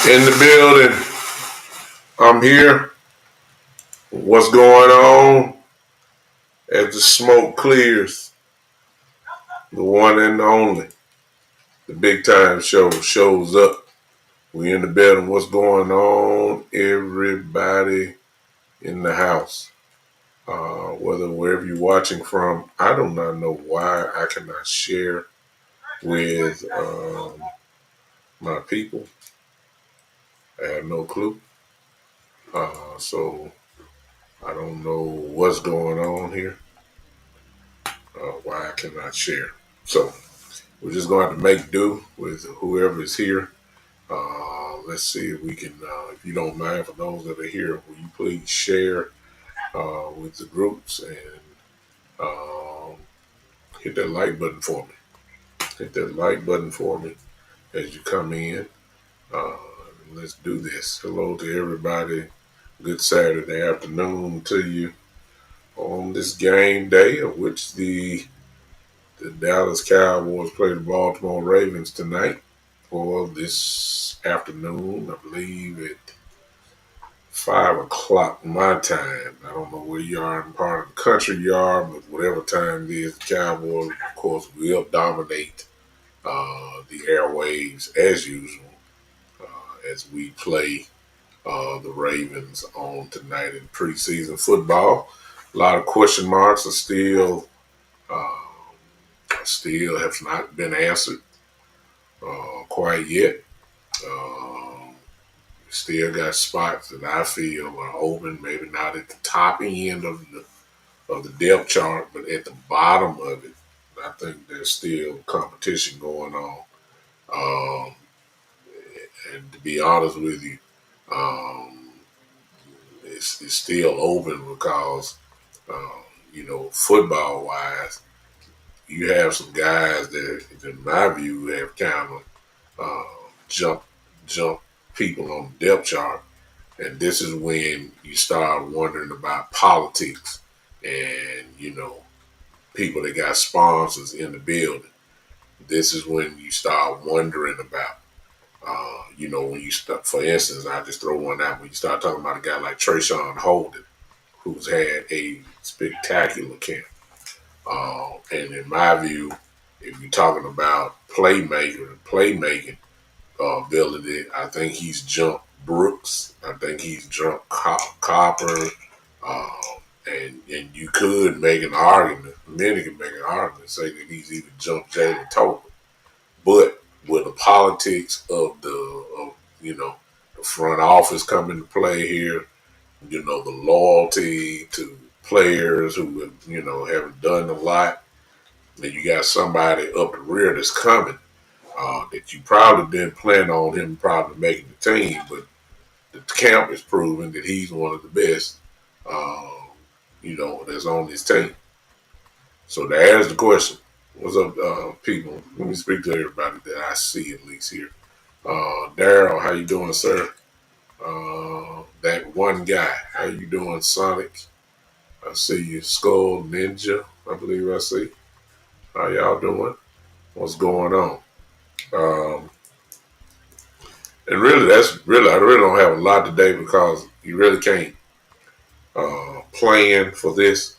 In the building. I'm here. What's going on? As the smoke clears, the one and only, the big time show shows up. We in the building. What's going on? Everybody in the house. Wherever you're watching from, I do not know why I cannot share with my people. I have no clue. So I don't know what's going on here. Why I cannot share. So we're just going to have to make do with whoever is here. Let's see if we can, if you don't mind, for those that are here, will you please share with the groups and hit that like button for me. Hit that like button for me as you come in. Let's do this. Hello to everybody. Good Saturday afternoon to you on this game day, of which the Dallas Cowboys play the Baltimore Ravens tonight for this afternoon. I believe at 5 o'clock my time. I don't know where you are in part of the country you are, but whatever time it is, the Cowboys, of course, will dominate the airwaves as usual as we play the Ravens on tonight in preseason football. A lot of question marks are still have not been answered quite yet. Um, Still got spots that I feel are open, maybe not at the top end of the depth chart, but at the bottom of it. I think there's still competition going on. Um, and to be honest with you, um, it's still open because, football wise, you have some guys that, in my view, have kind of jump jump people on the depth chart. And this is when you start wondering about politics and, people that got sponsors in the building. This is when you start wondering about, when you start, for instance, I just throw one out, when you start talking about a guy like Trayshawn Holden, who's had a spectacular camp. And in my view, if you're talking about playmaking ability, I think he's jumped Brooks. I think he's jumped Copper. Uh, and you could make an argument, many can make an argument, say that he's even jumped Jalen Tolbert. But with the politics of the front office come into play here, the loyalty to players who haven't done a lot, then you got somebody up the rear that's coming that you probably didn't plan on him probably making the team, but the camp is proving that he's one of the best, that's on this team. So to answer the question, what's up, people? Let me speak to everybody that I see at least here. Daryl, how you doing, sir? That one guy, how you doing, Sonic? I see you, Skull Ninja. I believe I see. How y'all doing? What's going on? Um, and really, I really don't have a lot today because you really can't plan for this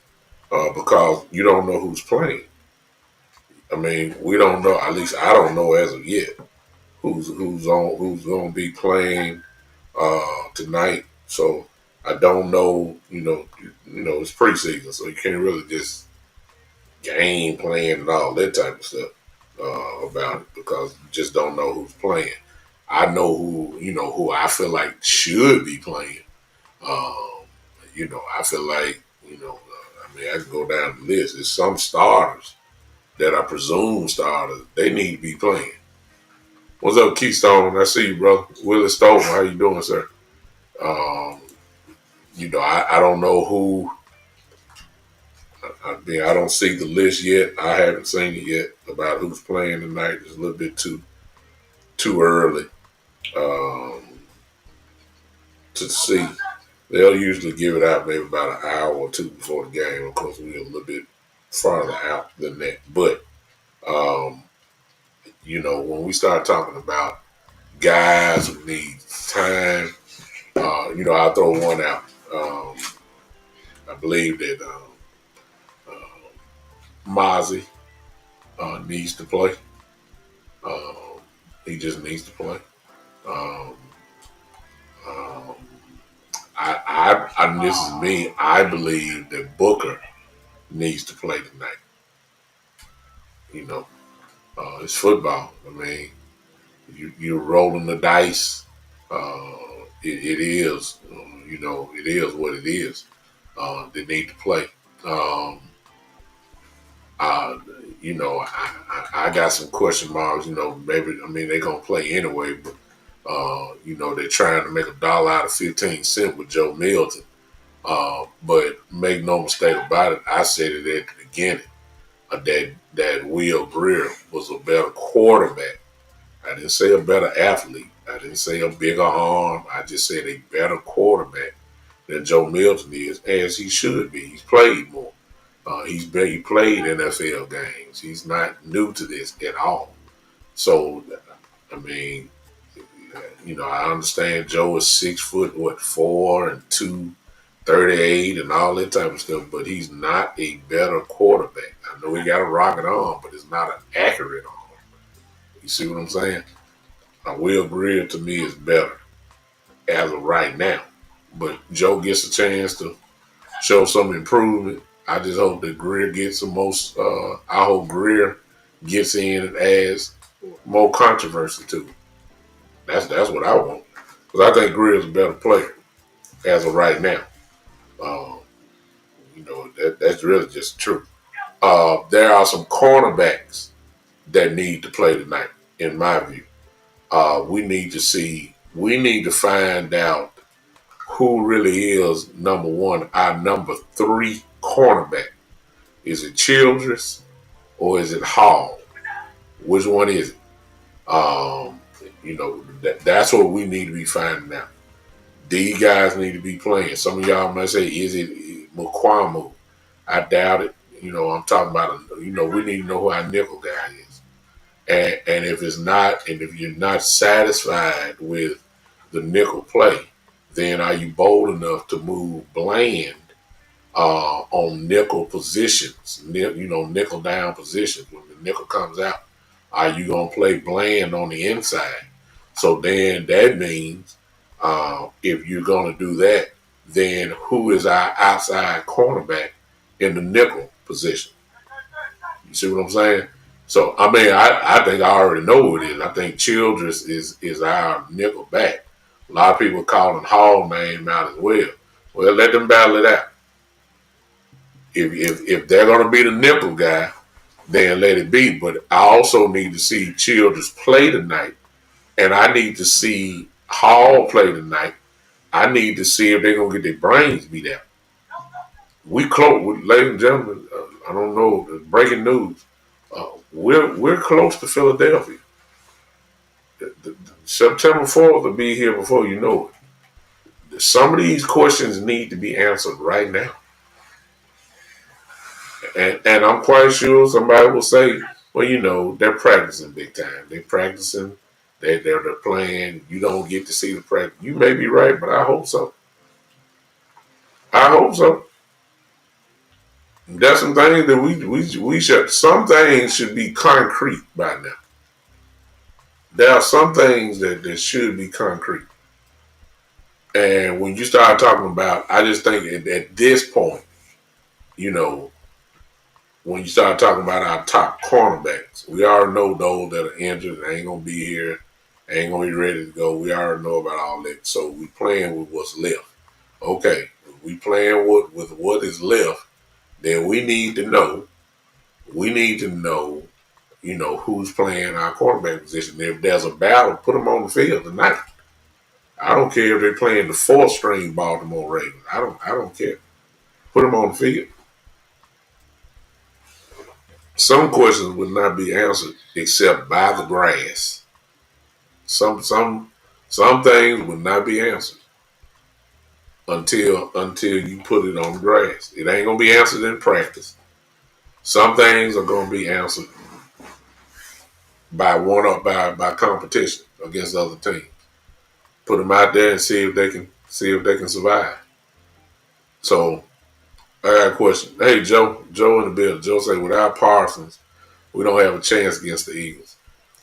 because you don't know who's playing. I mean, we don't know. At least I don't know as of yet who's going to be playing tonight. So I don't know. It's preseason, so you can't really just game plan and all that type of stuff about it because you just don't know who's playing. I know who I feel like should be playing. Um, I feel like I mean, I can go down the list. There's some starters that I presume starters. They need to be playing. What's up, Keystone? I see you, brother. Willis Stone, how you doing, sir? Um, I don't know who. I mean, I don't see the list yet. I haven't seen it yet about who's playing tonight. It's a little bit too early um, to see. They'll usually give it out maybe about an hour or two before the game. Of course, we're a little bit farther out than that. But um, when we start talking about guys who need time, I'll throw one out. I believe that Mozzie needs to play. Um, he just needs to play. Um, um, this is me. I believe that Booker needs to play tonight. You know, it's football. I mean, you're rolling the dice. It is, it is what it is. They need to play. Um, uh, I got some question marks. Maybe I mean they're gonna play anyway, but they're trying to make $1 out of 15 cents with Joe Milton. But make no mistake about it, I said it at the beginning that Will Greer was a better quarterback. I didn't say a better athlete. I didn't say a bigger arm. I just said a better quarterback than Joe Milton is, as he should be. He's played more. He played NFL games. He's not new to this at all. So I mean, I understand Joe is 6 foot, what, 4 and 238 and all that type of stuff, but he's not a better quarterback. I know he got a rocket arm, but it's not an accurate arm. You see what I'm saying? Will Greer to me is better as of right now. But Joe gets a chance to show some improvement. I just hope that Greer gets the most. I hope Greer gets in and adds more controversy to it. That's what I want, because I think Greer is a better player as of right now. Um, that's really just true. There are some cornerbacks that need to play tonight, in my view. We need to see. We need to find out who really is number one, our number three cornerback. Is it Childress or is it Hall? Which one is it? Um, that's what we need to be finding out. These guys need to be playing. Some of y'all might say, is it McQuamu? I doubt it. I'm talking about, we need to know who our nickel guy is. And if it's not, and if you're not satisfied with the nickel play, then are you bold enough to move Bland on nickel positions, nickel down positions? When the nickel comes out, are you going to play Bland on the inside? So then that means if you're going to do that, then who is our outside cornerback in the nickel position? You see what I'm saying? So, I mean, I think I already know who it is. I think Childress is our nickel back. A lot of people calling Hall name out as well. Well, let them battle it out. If they're going to be the nickel guy, then let it be. But I also need to see Childress play tonight, and I need to see Hall play tonight. I need to see if they're going to get their brains beat out. We close, ladies and gentlemen. I don't know. Breaking news. We're close to Philadelphia. September 4th will be here before you know it. Some of these questions need to be answered right now. And I'm quite sure somebody will say, well, they're practicing big time. They're practicing. They're playing. You don't get to see the practice. You may be right, but I hope so. I hope so. There's some things that we should. Some things should be concrete by now. There are some things that should be concrete. And when you start talking about, I just think at this point, you know, when you start talking about our top cornerbacks, we already know those that are injured and ain't gonna be here, ain't gonna be ready to go. We already know about all that. So we playing with what's left. Okay, if we playing with what is left, then we need to know. We need to know, who's playing our quarterback position. If there's a battle, put them on the field tonight. I don't care if they're playing the fourth string Baltimore Ravens. I don't care. Put them on the field. Some questions would not be answered except by the grass. Some things would not be answered until you put it on the grass. It ain't gonna be answered in practice. Some things are gonna be answered by by competition against other teams. Put them out there and see if they can survive. So I got a question. Hey Joe in the building. Joe say without Parsons, we don't have a chance against the Eagles.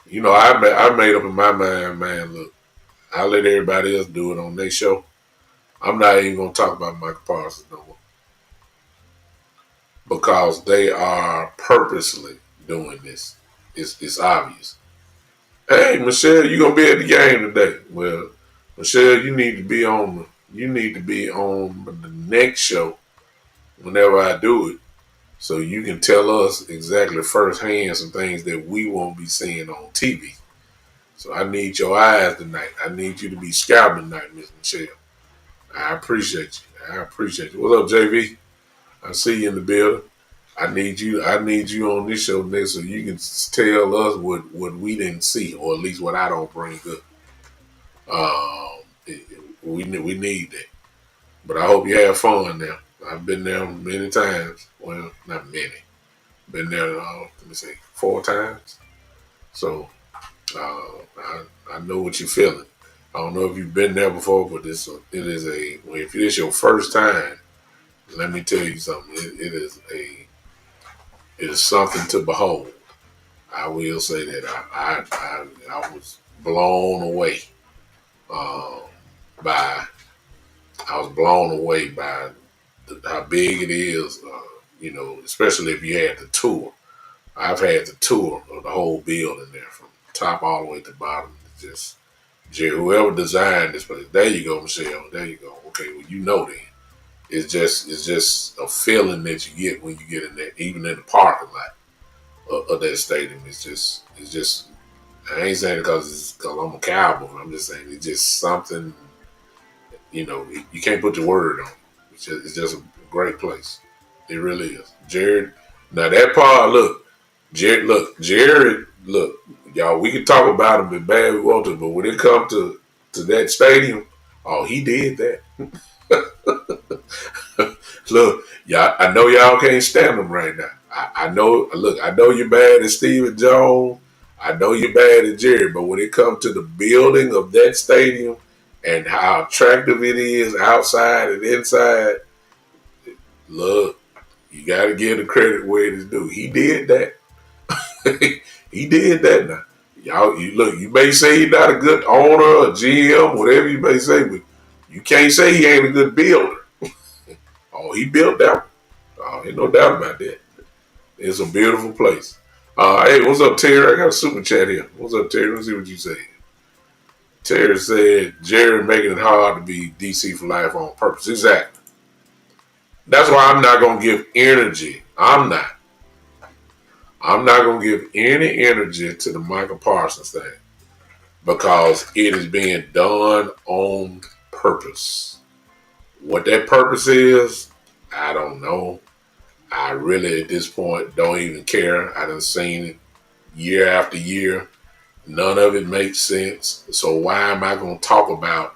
I made up in my mind, man. Look, I let everybody else do it on their show. I'm not even gonna talk about Michael Parsons no more because they are purposely doing this. It's obvious. Hey Michelle, you gonna be at the game today? Well, Michelle, you need to be on the next show whenever I do it, so you can tell us exactly firsthand some things that we won't be seeing on TV. So I need your eyes tonight. I need you to be scouting tonight, Miss Michelle. I appreciate you. I appreciate you. What up, JV? I see you in the building. I need you. I need you on this show next, so you can tell us what we didn't see, or at least what I don't bring up. We need that. But I hope you have fun now. I've been there many times. Well, not many. Been there. Let me see, 4 times. So I know what you're feeling. I don't know if you've been there before, but it is a if it's your first time, let me tell you something. It is something to behold. I will say that I was blown away uh, by I was blown away by how big it is. Especially if you had the tour. I've had the tour of the whole building there from top all the way to bottom. It's just whoever designed this place. There you go, Michelle. There you go. Okay, well you know then. It's just a feeling that you get when you get in there, even in the parking lot of that stadium. It's just. I ain't saying it because I'm a Cowboy. I'm just saying it's just something. You can't put the word on it. It's just a great place. It really is. Jared. Now that part, Jared, look, y'all. We can talk about him as bad as we want to, but when it comes to that stadium, oh, he did that. Look, y'all, I know y'all can't stand him right now. I know. Look, I know you're bad at Stephen Jones. I know you're bad at Jerry, but when it comes to the building of that stadium and how attractive it is outside and inside, look, you got to give the credit where it is due. He did that. He did that. Now, y'all, look. You may say he's not a good owner or GM, whatever you may say, but you can't say he ain't a good builder. Oh, he built that one. Oh, ain't no doubt about that. It's a beautiful place. Hey, what's up, Terry? I got a super chat here. What's up, Terry? Let's see what you say. Terry said, Jerry making it hard to be DC for life on purpose. Exactly. That's why I'm not going to give energy. I'm not. I'm not going to give any energy to the Michael Parsons thing because it is being done on purpose. What that purpose is, I don't know. I really, at this point, don't even care. I done seen it year after year. None of it makes sense. So why am I going to talk about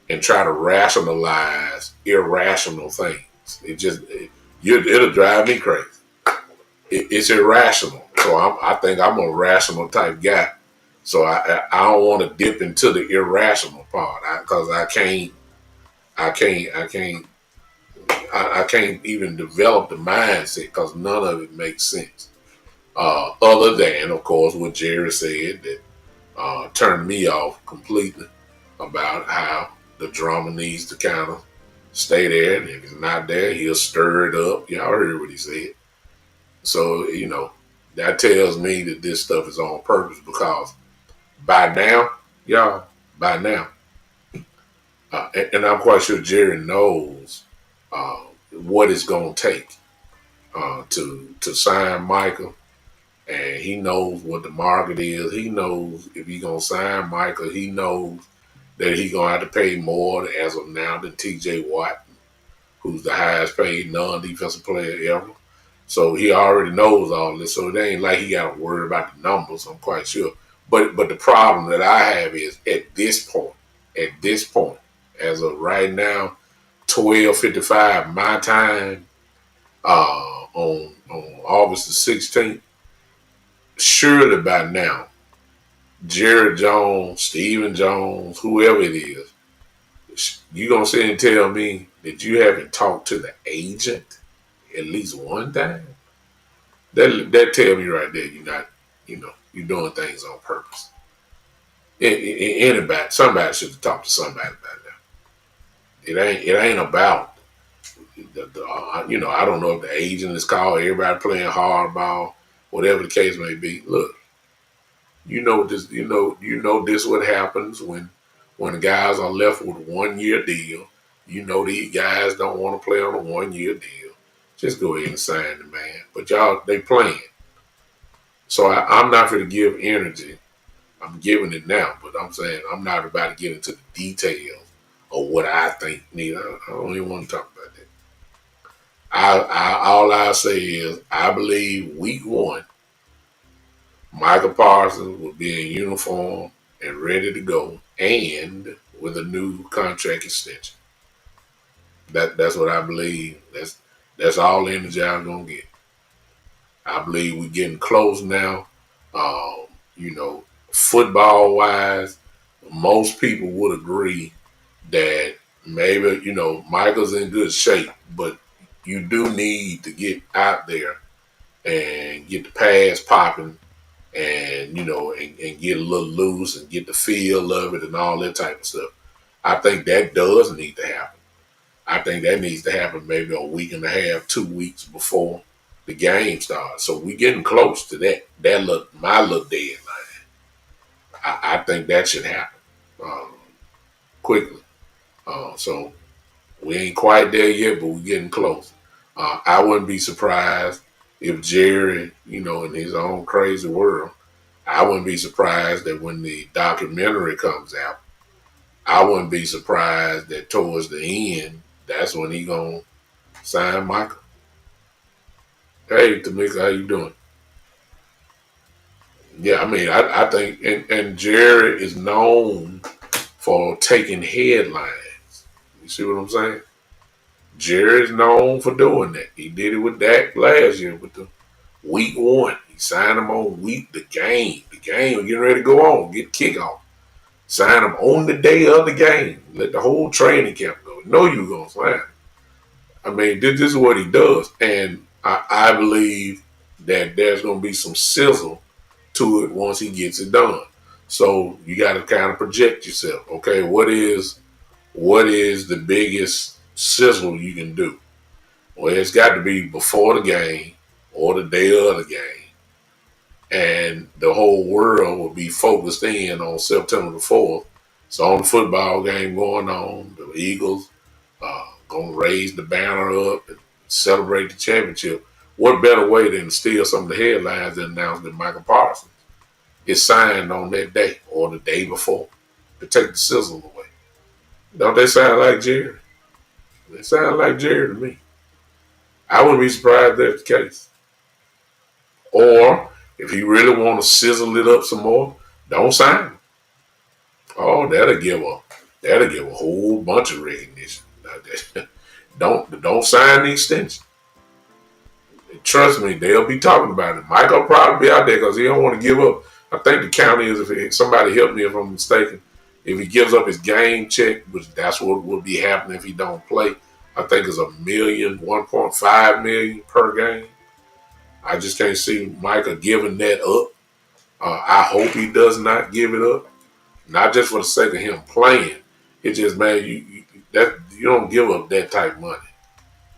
and try to rationalize irrational things? It'll drive me crazy. It's irrational. So I think I'm a rational type guy. So I don't want to dip into the irrational part because I can't even develop the mindset because none of it makes sense. Other than, of course, what Jerry said that turned me off completely about how the drama needs to kind of stay there, and if it's not there, he'll stir it up. Y'all heard what he said. So, that tells me that this stuff is on purpose because by now, y'all, by now, and I'm quite sure Jerry knows what it's going to take to sign Michael, and he knows what the market is. He knows if he's going to sign Michael, he knows that he's going to have to pay more as of now than TJ Watt, who's the highest paid non-defensive player ever. So he already knows all this. So it ain't like he got to worry about the numbers, I'm quite sure. But the problem that I have is at this point, as of right now, 12:55 my time on August the 16th, surely by now, Jerry Jones, Stephen Jones, whoever it is, you gonna sit and tell me that you haven't talked to the agent at least one time? That tell me right there you're not, you're doing things on purpose. Somebody should have talked to somebody about that. It ain't about I don't know if the agent is called everybody playing hardball, whatever the case may be. Look, this what happens when the guys are left with a 1 year deal. These guys don't want to play on a 1 year deal. Just go ahead and sign the man. But y'all, they playing. So I'm not going to give energy. I'm giving it now, but I'm saying I'm not about to get into the details of what I think need. I don't even want to talk about that. All I say is I believe week one, Michael Parsons will be in uniform and ready to go, and with a new contract extension. That's what I believe. That's all the energy I'm gonna get. I believe we're getting close now. Um, you know, football wise, most people would agree that maybe, Michael's in good shape, but you do need to get out there and get the pass popping and, and get a little loose and get the feel of it and all that type of stuff. I think that does need to happen. I think that needs to happen maybe a week and a half, 2 weeks before the game starts. So we getting close to that. My little deadline. I think that should happen quickly. So we ain't quite there yet, but we're getting close. I wouldn't be surprised if Jerry, in his own crazy world, I wouldn't be surprised that when the documentary comes out, I wouldn't be surprised that towards the end, that's when he gonna sign Michael. Hey, Tamika, how you doing? Yeah, I mean, I think, and Jerry is known for taking headlines. You see what I'm saying? Jerry's known for doing that. He did it with Dak last year with the week one. He signed him on the game. The game was getting ready to go on, get kickoff. Sign him on the day of the game. Let the whole training camp go. Know you gonna sign him. I mean, this is what he does. And I believe that there's gonna be some sizzle to it once he gets it done. So you gotta kind of project yourself. Okay, what is the biggest sizzle you can do? Well, it's got to be before the game or the day of the game. And the whole world will be focused in on September the 4th. It's on the football game going on. The Eagles going to raise the banner up and celebrate the championship. What better way than to steal some of the headlines and announce that Michael Parsons is signed on that day or the day before to take the sizzle away? Don't they sound like Jerry? They sound like Jerry to me. I wouldn't be surprised if that's the case. Or if he really want to sizzle it up some more, don't sign him. Oh, that'll give a whole bunch of recognition. Don't sign the extension. Trust me, they'll be talking about it. Michael will probably be out there because he don't want to give up. I think the count is, if somebody help me if I'm mistaken, if he gives up his game check, which that's what will be happening if he don't play, I think it's $1 million, 1.5 million per game. I just can't see Michael giving that up. I hope he does not give it up, not just for the sake of him playing. It's just, man, you don't give up that type of money.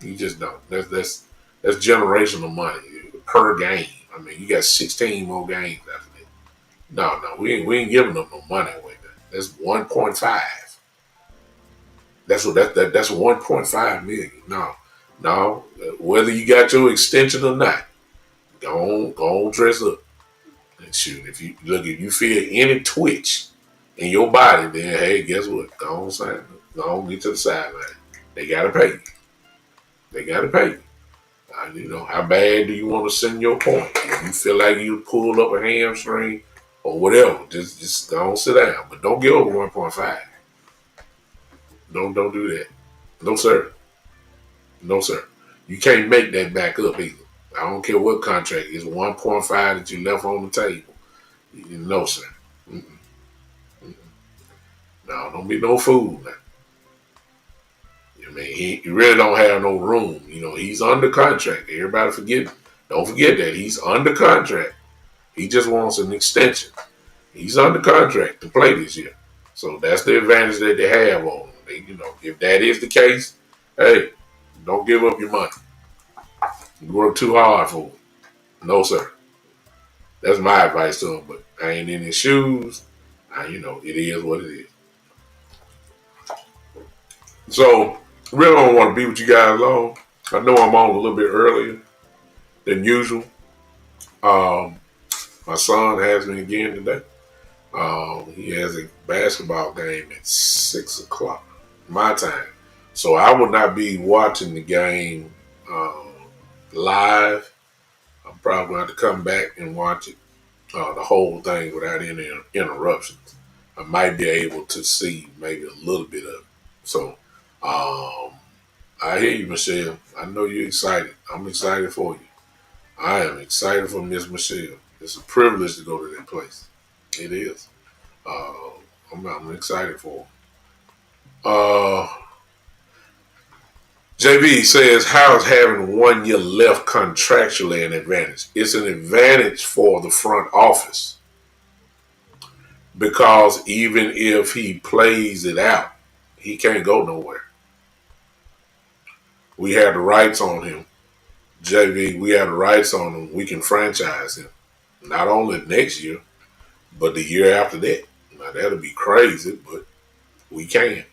You just don't. That's generational money per game. I mean, you got 16 more games after that. No, we ain't giving up no money away. That's 1.5. That's 1.5 million. No. Whether you got your extension or not, go on, dress up and shoot. If you feel any twitch in your body, then hey, guess what? Go on, sign. Go on, get to the sideline. They gotta pay you. They gotta pay you. How bad do you want to send your point? If you feel like you pulled up a hamstring or whatever, just go on, sit down. But don't get over 1.5. Don't do that. No sir. No sir. You can't make that back up either. I don't care what contract. It's 1.5 that you left on the table. No sir. Mm-mm. Mm-mm. No, don't be no fool now. I mean, he really don't have no room. He's under contract. Everybody don't forget that he's under contract. He just wants an extension. He's under contract to play this year. So that's the advantage that they have on him. If that is the case, hey, don't give up your money. You work too hard for it. No, sir. That's my advice to him, but I ain't in his shoes. It is what it is. So, really don't want to be with you guys long. I know I'm on a little bit earlier than usual. My son has me again today. He has a basketball game at 6 o'clock, my time. So I will not be watching the game live. I'm probably going to have to come back and watch it, the whole thing without any interruptions. I might be able to see maybe a little bit of it. So I hear you, Michelle. I know you're excited. I'm excited for you. I am excited for Miss Michelle. It's a privilege to go to that place. It is. Uh, I'm excited for him. Uh, JB says, how is having 1 year left contractually an advantage? It's an advantage for the front office because even if he plays it out, he can't go nowhere. We have the rights on him. JV, we have the rights on him. We can franchise him. Not only next year, but the year after that. Now, that'll be crazy, but we can.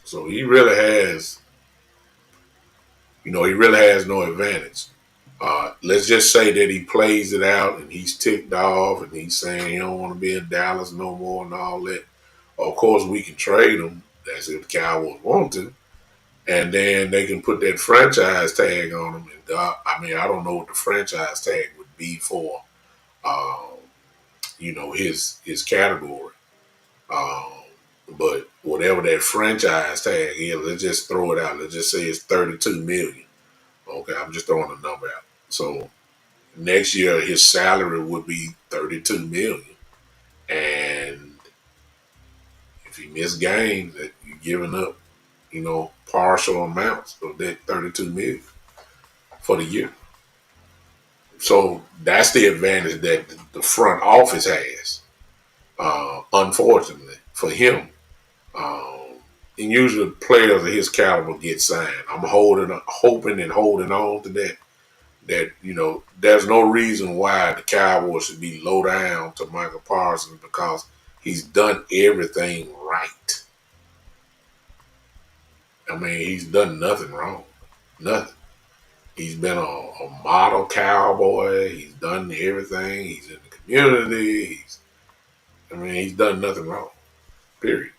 So he really has no advantage. Let's just say that he plays it out and he's ticked off and he's saying he don't want to be in Dallas no more and all that. Of course, we can trade him. That's if the Cowboys want to. And then they can put that franchise tag on him. And I don't know what the franchise tag would be for, um, his category. Um, but whatever that franchise tag is, let's just throw it out. Let's just say it's $32 million. Okay, I'm just throwing a number out. So next year his salary would be $32 million, and if he missed games, that you're giving up, partial amounts of that $32 million for the year. So that's the advantage that the front office has. Unfortunately for him, and usually players of his caliber get signed. I'm hoping and holding on to that. That there's no reason why the Cowboys should be low down to Michael Parsons because he's done everything right. I mean, he's done nothing wrong. Nothing. He's been a model cowboy. He's done everything. He's in the community. He's done nothing wrong. Period.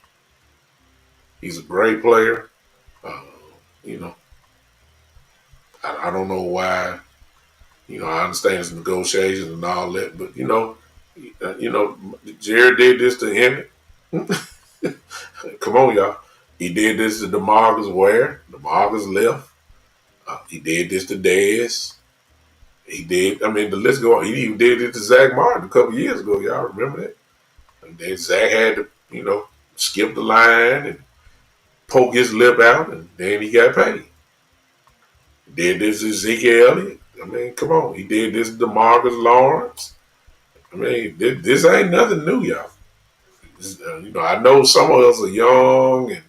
He's a great player. Uh, you know, I don't know why. I understand his negotiations and all that, but Jared did this to him. Come on, y'all. He did this to DeMarcus Ware. DeMarcus left. He did this to Dez. He did. The list go on. He even did it to Zach Martin a couple years ago. Y'all remember that? And then Zach had to, skip the line and poke his lip out, and then he got paid. He did this to Zeke Elliott. Come on. He did this to DeMarcus Lawrence. This ain't nothing new, y'all. I know some of us are young, and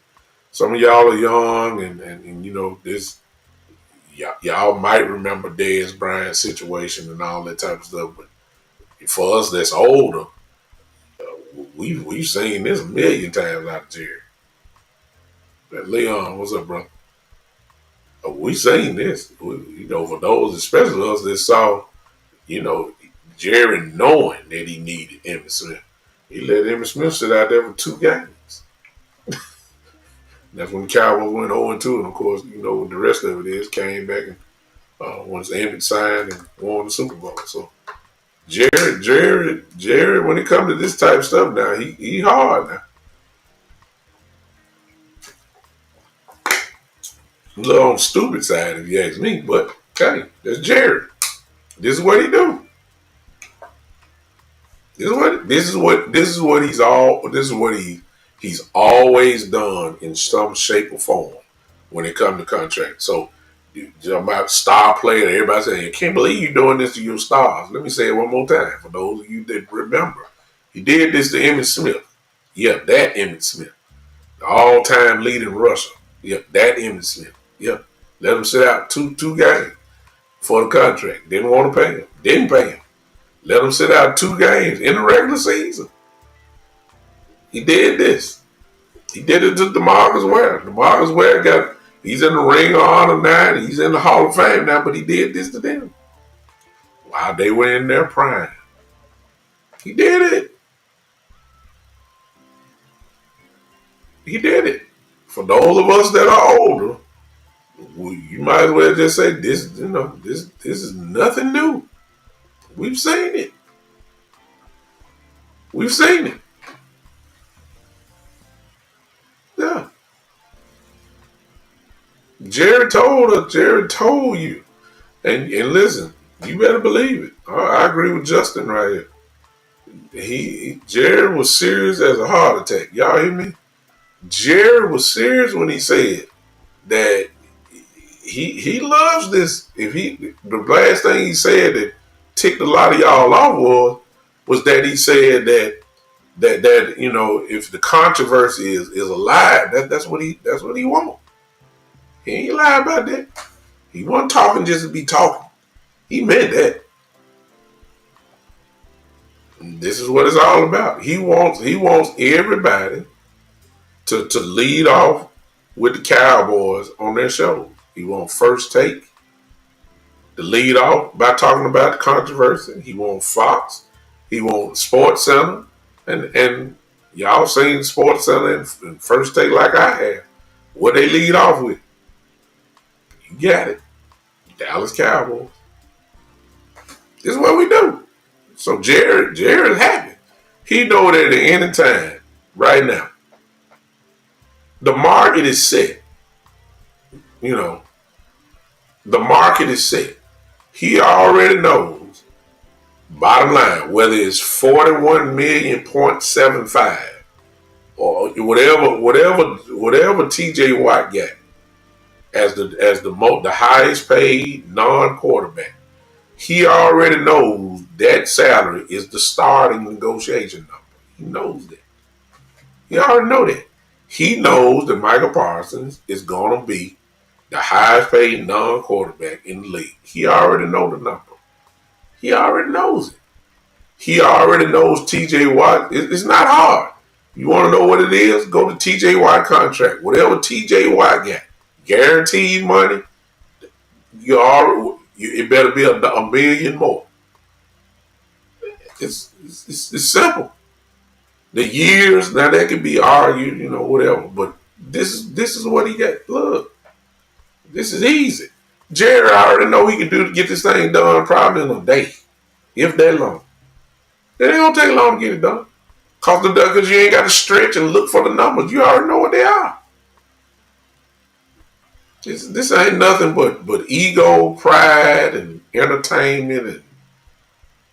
some of y'all are young, and this. Y'all might remember Dez Bryant's situation and all that type of stuff, but for us that's older, we've seen this a million times out of Jerry. Leon, what's up, bro? We seen this. For those, especially us that saw, Jerry knowing that he needed Emmitt Smith. He let Emmitt Smith sit out there for 2 games. That's when the Cowboys went 0-2, and of course, what the rest of it is, came back and once Emmitt signed and won the Super Bowl. So Jerry, when it comes to this type of stuff now, he hard now. A little on the stupid side if you ask me, but hey, that's Jerry. This is what he do. This is what he's always done in some shape or form when it comes to contract. So you about star player, everybody saying, I can't believe you're doing this to your stars. Let me say it one more time for those of you that remember. He did this to Emmitt Smith. Yep, that Emmitt Smith. The all-time leading rusher. Yep, that Emmitt Smith. Yep. Let him sit out two games for the contract. Didn't want to pay him. Didn't pay him. Let him sit out 2 games in the regular season. He did this. He did it to DeMarcus Ware. DeMarcus Ware he's in the Ring of Honor now. He's in the Hall of Fame now, but he did this to them while they were in their prime. He did it. He did it. For those of us that are older, you might as well just say this. This is nothing new. We've seen it. We've seen it. Yeah. Jared told you. And listen, you better believe it. I agree with Justin right here. Jared was serious as a heart attack. Y'all hear me? Jared was serious when he said that he loves this. If he the last thing he said that ticked a lot of y'all off was that he said that if the controversy is alive, that's what he wants. He ain't lie about that. He wasn't talking just to be talking. He meant that. And this is what it's all about. He wants everybody to lead off with the Cowboys on their show. He wants First Take to lead off by talking about the controversy. He wants Fox. He wants Sports Center. And y'all seen Sports Center and First Take like I have. What they lead off with. You got it. Dallas Cowboys. This is what we do. So Jared is happy. He know that at any time, right now, the market is set. The market is set. He already knows, bottom line, whether it's 41.75 or whatever TJ Watt got as the highest paid non-quarterback. He already knows that salary is the starting negotiation number. He knows that. He already know that. He knows that Michael Parsons is going to be the highest paid non-quarterback in the league. He already know the number. He already knows it. He already knows TJ Watt. It's not hard. You want to know what it is? Go to TJ Watt contract. Whatever TJ Watt got, guaranteed money, it better be a million more. It's simple. The years, now that can be argued, whatever. But this is what he got. Look, this is easy. Jerry already know he can get this thing done probably in a day, if that long. It ain't gonna take long to get it done. Because you ain't got to stretch and look for the numbers. You already know what they are. This ain't nothing but ego, pride, and entertainment and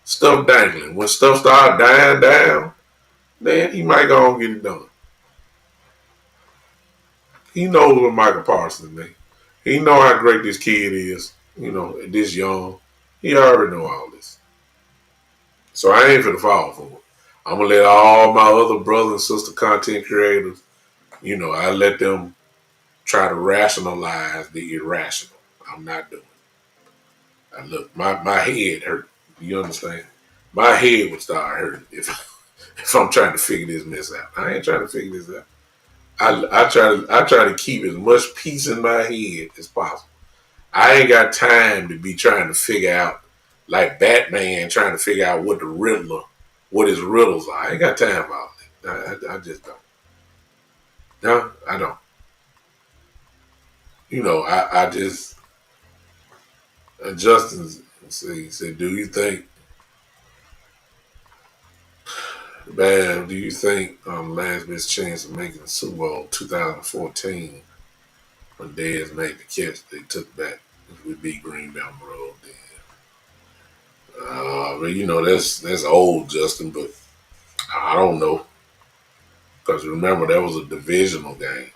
stuff dangling. When stuff start dying down, then he might go and get it done. He knows what Michael Parsons means. He know how great this kid is, this young. He already know all this. So I ain't finna fall for it. I'm gonna let all my other brother and sister content creators, I let them try to rationalize the irrational. I'm not doing it. Look, my head hurt. You understand? My head would start hurting if I'm trying to figure this mess out. I ain't trying to figure this out. I try to keep as much peace in my head as possible. I ain't got time to be trying to figure out, like Batman trying to figure out what his riddles are. I ain't got time for all that. I just don't. No, I don't. I just, Justin said, do you think last best chance of making the Super Bowl 2014 when Dez made the catch they took back if we beat Green Bay on the road then? But that's old, Justin, but I don't know. Because remember, that was a divisional game.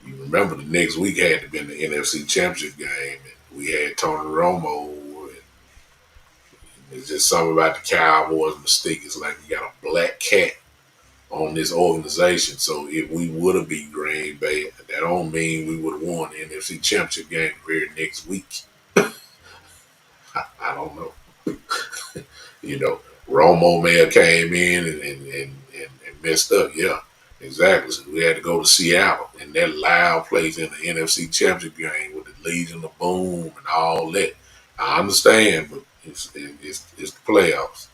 You remember the next week had to be in the NFC Championship game. And we had Tony Romo. And it's just something about the Cowboys' mistake. It's like you got a black cat on this organization. So if we would have beat Green Bay, that don't mean we would have won the NFC Championship game the very next week. I don't know. Romo may have came in and messed up. Yeah, exactly. So we had to go to Seattle, and that loud place in the NFC Championship game with the Legion of Boom and all that. I understand, but it's the playoffs,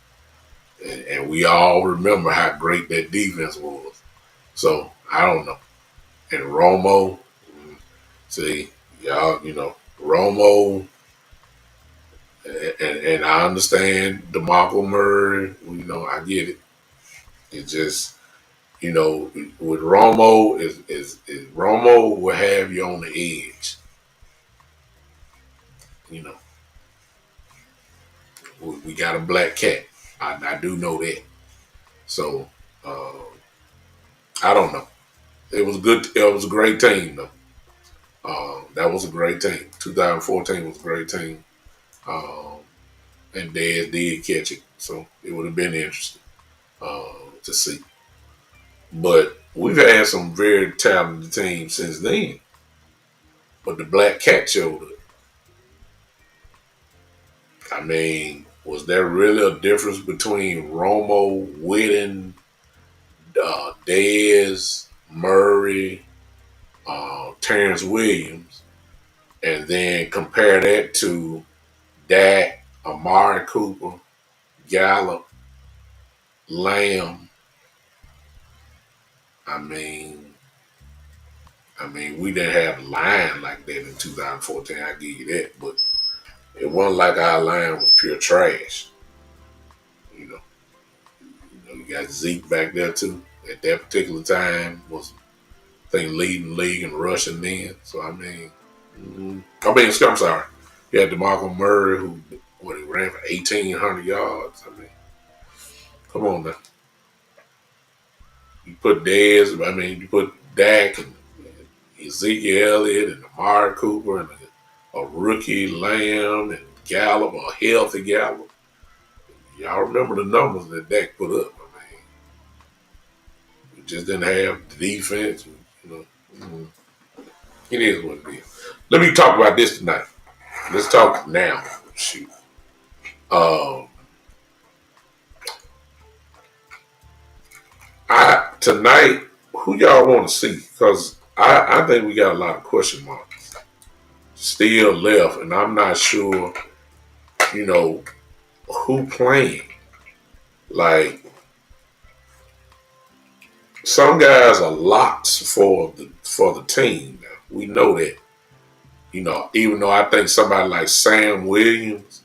and we all remember how great that defense was. So I don't know. And Romo, see y'all, Romo. And I understand DeMarco Murray. I get it. It just, with Romo is Romo will have you on the edge. We got a black cat. I do know that. So uh, I don't know. It was good. It was a great team though. That was a great team. 2014 was a great team. Um, and Dez did catch it, so it would have been interesting to see. But we've had some very talented teams since then. But the Black Cat showed up. I mean, was there really a difference between Romo, Witten, Dez, Murray, Terrence Williams, and then compare that to Dak, Amari Cooper, Gallup, Lamb? I mean, we didn't have a line like that in 2014. I give you that, but it wasn't like our line was pure trash. You know, you got Zeke back there too. At that particular time, was I think leading the league and rushing then. So I mean, I'm sorry. You had DeMarco Murray who he ran for 1,800 yards. I mean, come on now. You put Dez. I mean, you put Dak and Ezekiel Elliott and Amari Cooper and a rookie Lamb and Gallup, a healthy Gallup. Y'all remember the numbers that Dak put up. I mean, we just didn't have the defense. You know, it is what it is. Let me talk about this tonight. Let's talk now. Shoot. Um, tonight, who y'all want to see? Because I think we got a lot of question marks still left, and I'm not sure, who playing. Like, some guys are locks for the team. Now. We know that. Even though I think somebody like Sam Williams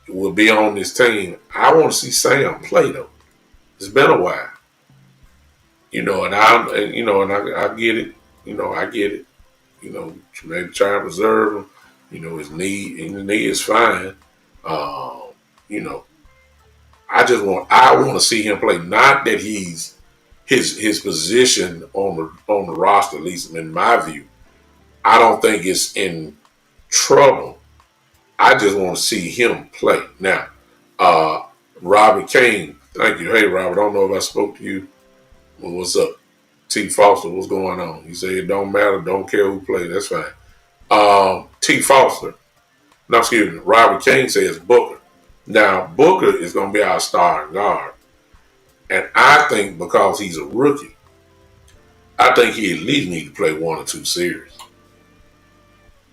will be on this team, I want to see Sam play though. It's been a while. I get it. I get it. Maybe try to preserve him. His knee is fine. Um, you know, I want to see him play. Not that he's his position on the roster, at least in my view. I don't think it's in trouble. I just want to see him play. Now, Robert Kane, thank you. Hey, Robert, I don't know if I spoke to you. Well, what's up? T. Foster, what's going on? He said it don't matter, don't care who plays. That's fine. T. Foster, no, excuse me. Robert King says Booker. Now, Booker is going to be our starting guard. And I think because he's a rookie, I think he at least need to play one or two series.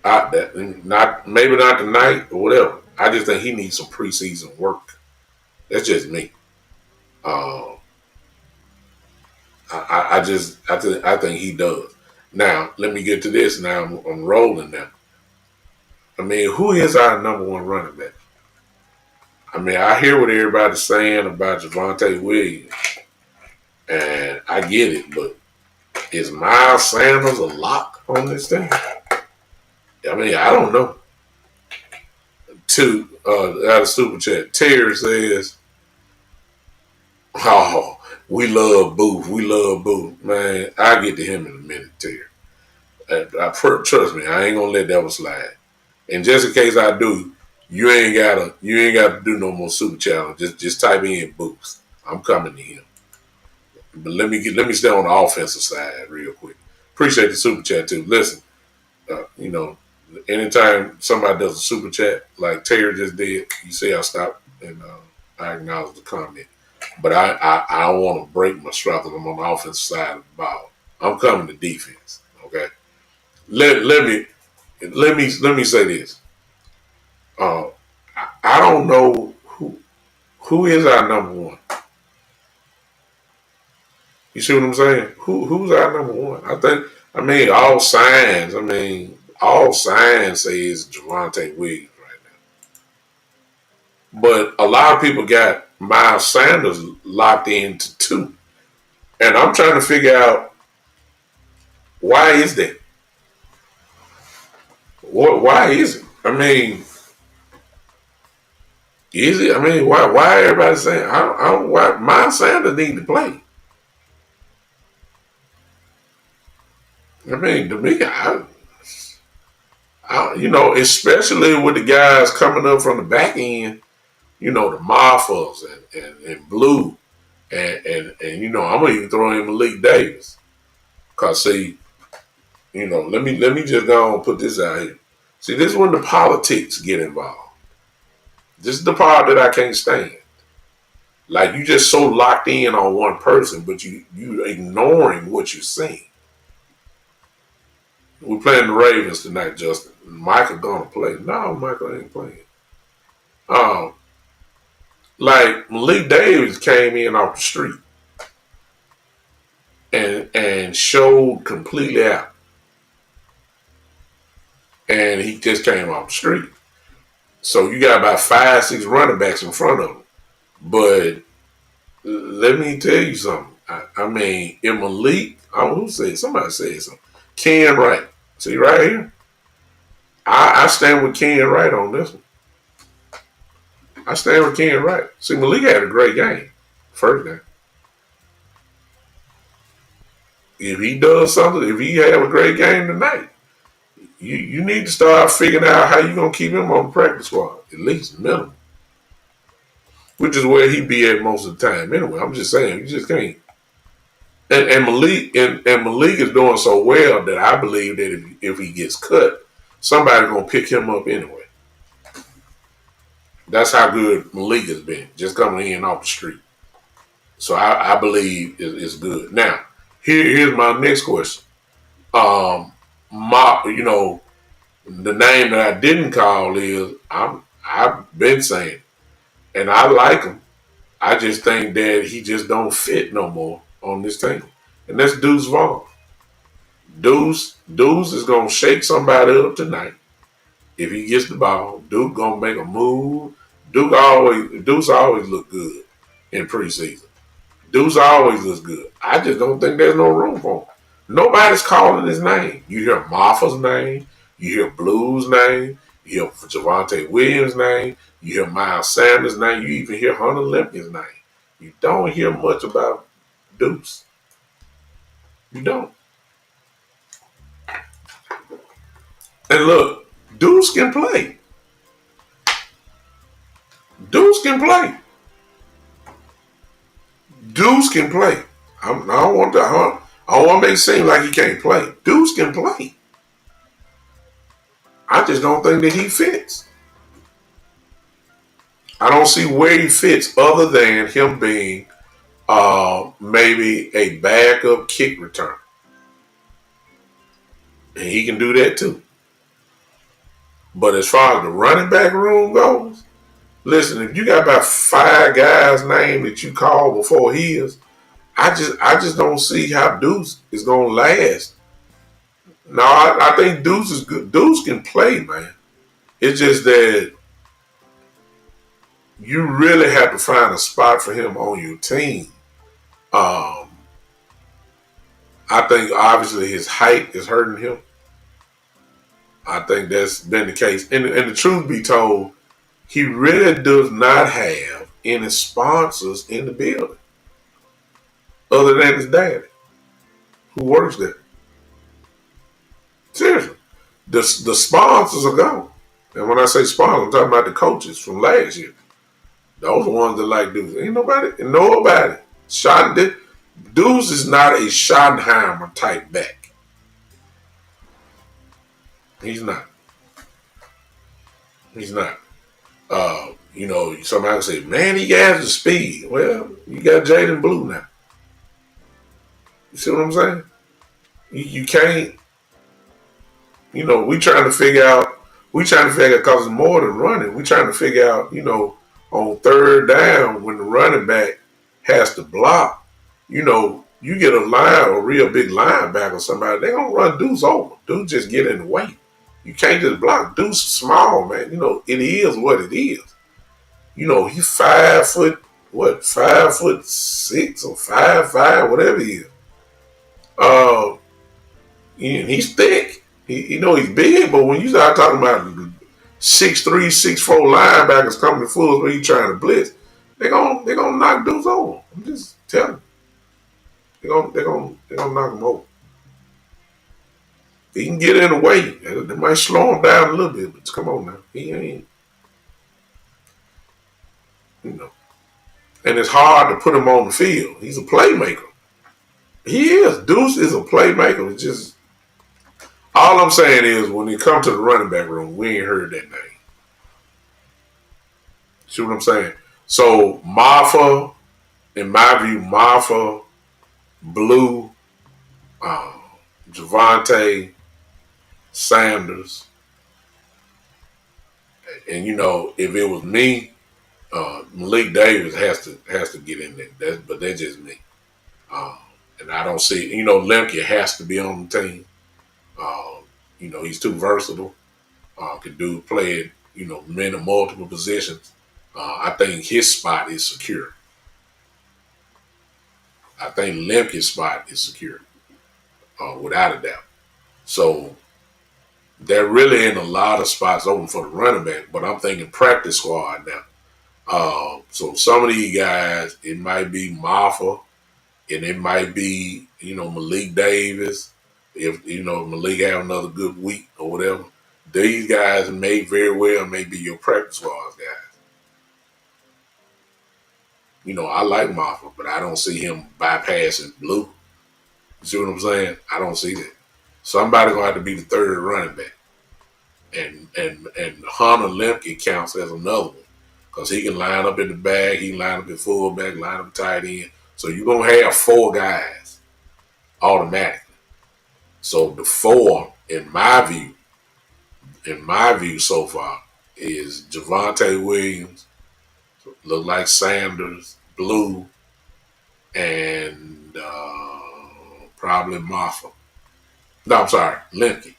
Maybe not tonight or whatever. I just think he needs some preseason work. That's just me. Uh, I think he does. Now, let me get to this. Now I'm rolling now. I mean, who is our number one running back? I mean, I hear what everybody's saying about Javonte Williams, and I get it, but is Miles Sanders a lock on this thing? I mean, I don't know. Out of Super Chat, Terry says, "Oh, we love Booth. We love Booth, man. I'll get to him in a minute, Terry. Trust me, I ain't gonna let that one slide. And just in case I do, you ain't gotta do no more Super Challenge. Just type in Booth. I'm coming to him. But let me stay on the offensive side real quick. Appreciate the Super Chat too. Listen, you know, anytime somebody does a Super Chat like Terry just did, you say I stop and I acknowledge the comment. But I don't want to break my stride because I'm on the offensive side of the ball. I'm coming to defense. Okay. Let me say this. Uh, I don't know who is our number one. You see what I'm saying? Who's our number one? All signs say it's Javonte Williams right now. But a lot of people got Miles Sanders locked into two. And I'm trying to figure out why is that? Why is it? I mean, Is it? I mean, why everybody saying why Miles Sanders need to play? I mean, to me, especially with the guys coming up from the back end, the Marfas and Blue, and I'm gonna even throw in Malik Davis. Cause see, let me just go and put this out here. See, this is when the politics get involved. This is the part that I can't stand. Like you just so locked in on one person, but you ignoring what you're seeing. We're playing the Ravens tonight, Justin. Michael gonna play. No, Michael ain't playing. Um, like Malik Davis came in off the street and showed completely out. And he just came off the street. So you got about 5, 6 running backs in front of him. But let me tell you something. I mean, if Malik, who said, somebody said something. Ken Wright. See right here? I stand with Ken Wright on this one. I stand with Ken Wright. See, Malik had a great game. First game. If he does something, if he have a great game tonight, you need to start figuring out how you're going to keep him on the practice squad. At least minimum. Which is where he be at most of the time. Anyway, I'm just saying, you just can't. And Malik Malik is doing so well that I believe that if he gets cut, somebody's gonna pick him up anyway. That's how good Malik has been, just coming in off the street. So I believe it's good. Now, here's my next question. The name that I didn't call is I've been saying, and I like him. I just think that he just don't fit no more on this team. And that's Deuce Vaughn. Deuce is gonna shake somebody up tonight. If he gets the ball, Duke gonna make a move. Deuce always look good in preseason. Deuce always looks good. I just don't think there's no room for him. Nobody's calling his name. You hear Martha's name, you hear Blue's name, you hear Javonte Williams' name, you hear Miles Sanders' name, you even hear Hunter Lemke's name. You don't hear much about Deuce. You don't. And look, Deuce can play. Deuce can play. Deuce can play. I don't want to make it seem like he can't play. Deuce can play. I just don't think that he fits. I don't see where he fits other than him being maybe a backup kick return. And he can do that too. But as far as the running back room goes, listen, if you got about 5 guys' named that you call before his, I just don't see how Deuce is gonna last. No, I think Deuce is good. Deuce can play, man. It's just that you really have to find a spot for him on your team. I think obviously his height is hurting him. I think that's been the case. And the truth be told, he really does not have any sponsors in the building other than his daddy, who works there. Seriously. The sponsors are gone. And when I say sponsors, I'm talking about the coaches from last year. Those are the ones that like Deuce. Ain't nobody. Deuce is not a Schottenheimer type back. He's not. He's not. Somebody say, man, he has the speed. Well, you got Jaden Blue now. You see what I'm saying? You can't, we trying to figure out, because it's more than running. We trying to figure out, on third down when the running back has to block, you get a real big linebacker or somebody, they gonna run Deuce over. Deuce just get in the way. You can't just block. Deuce small, man. It is what it is. He's 5'6" or 5'5", whatever he is. And he's thick. He's big, but when you start talking about 6'3", 6'4" linebackers coming to full when you trying to blitz, they gonna knock dudes over. I'm just telling you. They gonna knock him over. He can get in the way. They might slow him down a little bit, but come on now. He ain't, you know. And it's hard to put him on the field. He's a playmaker. He is. Deuce is a playmaker. It's just all I'm saying is when it comes to the running back room, we ain't heard that name. See what I'm saying? So Marfa, in my view, Marfa, Blue, uh, Javante, Sanders, and if it was me, Malik Davis has to get in there. But that's just me. Uh, and I don't see, Lemke has to be on the team. He's too versatile. Can do play at, many multiple positions. I think his spot is secure. I think Lemke's spot is secure, without a doubt. So there really ain't a lot of spots open for the running back, but I'm thinking practice squad now. So some of these guys, it might be Marfa, and it might be, Malik Davis. If, Malik have another good week or whatever, these guys may very well may be your practice squad guys. I like Marfa, but I don't see him bypassing Blue. You see what I'm saying? I don't see that. Somebody gonna have to be the third running back, and Hunter Lemke counts as another one because he can line up in the back, he can line up in fullback, line up tight end. So you're gonna have four guys automatically. So the four, in my view so far, is Javante Williams, look like Sanders, Blue, and probably Marfa. No, I'm sorry, Lemke.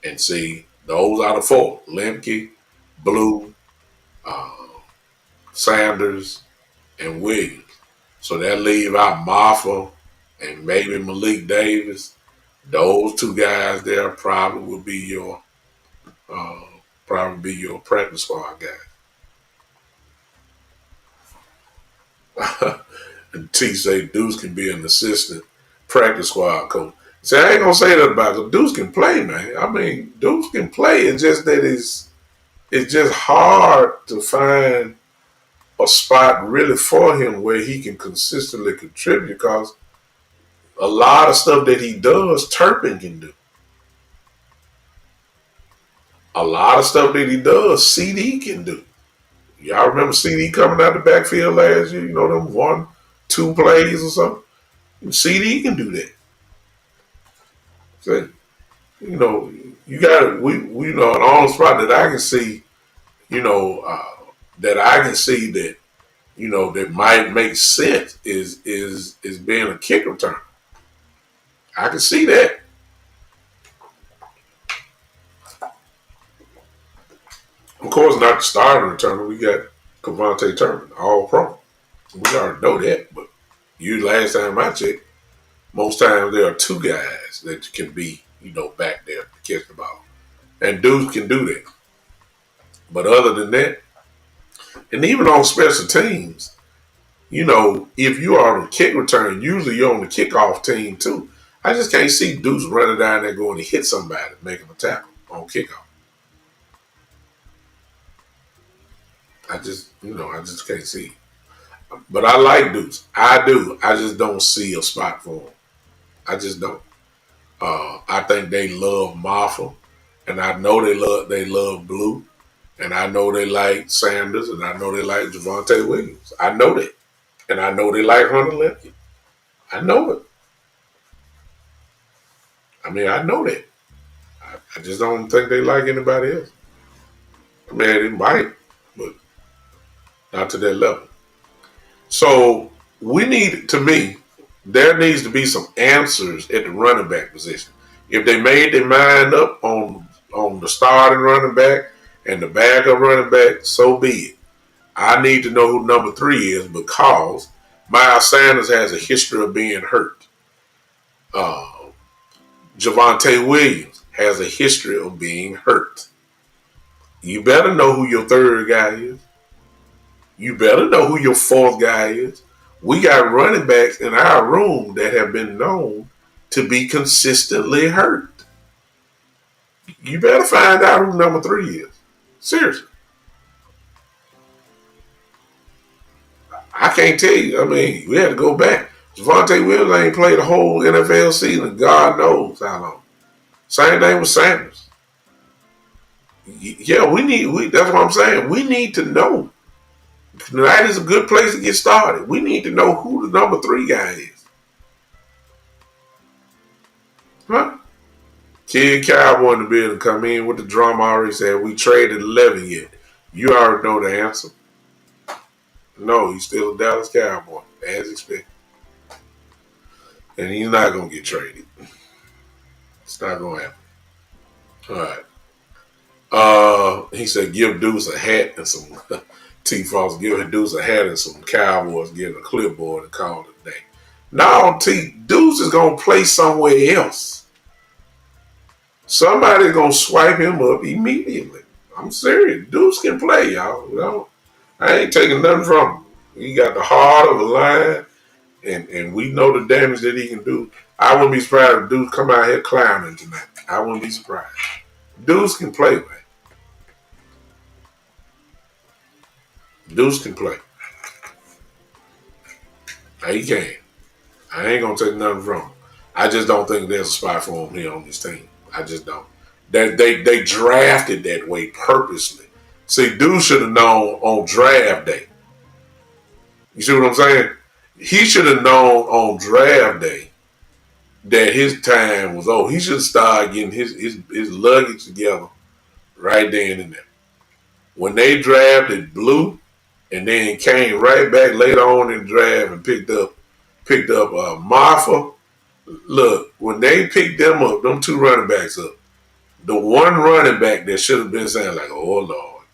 And see, those are the four: Lemke, Blue, uh, Sanders, and Williams. So that leave out Marfa and maybe Malik Davis. Those two guys there probably would be your practice squad guys. And T say Deuce can be an assistant practice squad coach. See, I ain't gonna say that about him. Deuce can play, man. I mean, Deuce can play. It's just that it's just hard to find a spot really for him where he can consistently contribute because a lot of stuff that he does, Turpin can do. A lot of stuff that he does, CD can do. Y'all remember CD coming out the backfield last year? Them 1-2 plays or something? CD can do that. So, you got it. We an on spot that I can see, that I can see that, that might make sense is being a kick return. I can see that. Of course, not the starting returner. We got Cavante Turner, all pro. We already know that, but last time I checked, most times there are two guys that can be, back there to catch the ball. And dudes can do that. But other than that, and even on special teams, if you are on the kick return, usually you're on the kickoff team too. I just can't see Deuce running down there going to hit somebody, making a tackle on kickoff. I just can't see. But I like Deuce. I do. I just don't see a spot for him. I just don't. I think they love Marfa, and I know they love Blue, and I know they like Sanders, and I know they like Javante Williams. I know that, and I know they like Hunter Lemke. I know it. I mean, I know that. I just don't think they like anybody else. I mean, they might, but not to that level. So to me, there needs to be some answers at the running back position. If they made their mind up on the starting running back and the backup running back, so be it. I need to know who number 3 is because Miles Sanders has a history of being hurt. Javante Williams has a history of being hurt. You better know who your third guy is. You better know who your fourth guy is. We got running backs in our room that have been known to be consistently hurt. You better find out who number 3 is. Seriously. I can't tell you. I mean, we had to go back. Javonte Williams ain't played a whole NFL season. God knows how long. Same thing with Sanders. Yeah, that's what I'm saying. We need to know. That is a good place to get started. We need to know who the number 3 guy is. Huh? Kid Cowboy in the building come in with the drum already said we traded 11 yet. You already know the answer. No, he's still a Dallas Cowboy, as expected. And he's not going to get traded. It's not going to happen. All right. He said, give Deuce a hat and some T. Frost, give Deuce a hat and some Cowboys, give him a clipboard and call it a day. No, T. Deuce is gonna play somewhere else. Somebody's gonna swipe him up immediately. I'm serious. Deuce can play, y'all. You know? I ain't taking nothing from him. He got the heart of a lion, and we know the damage that he can do. I wouldn't be surprised if Deuce come out here clowning tonight. I wouldn't be surprised. Deuce can play, man. Deuce can play. He can. I ain't gonna take nothing from him. I just don't think there's a spot for him here on this team. I just don't. They drafted that way purposely. See, Deuce should have known on draft day. You see what I'm saying? He should have known on draft day that his time was over. He should have started getting his luggage together right then and there. When they drafted Blue, and then came right back later on in the draft and picked up Marfa. Look, when they picked them up, them 2 running backs up, the one running back that should have been saying like, "Oh Lord,"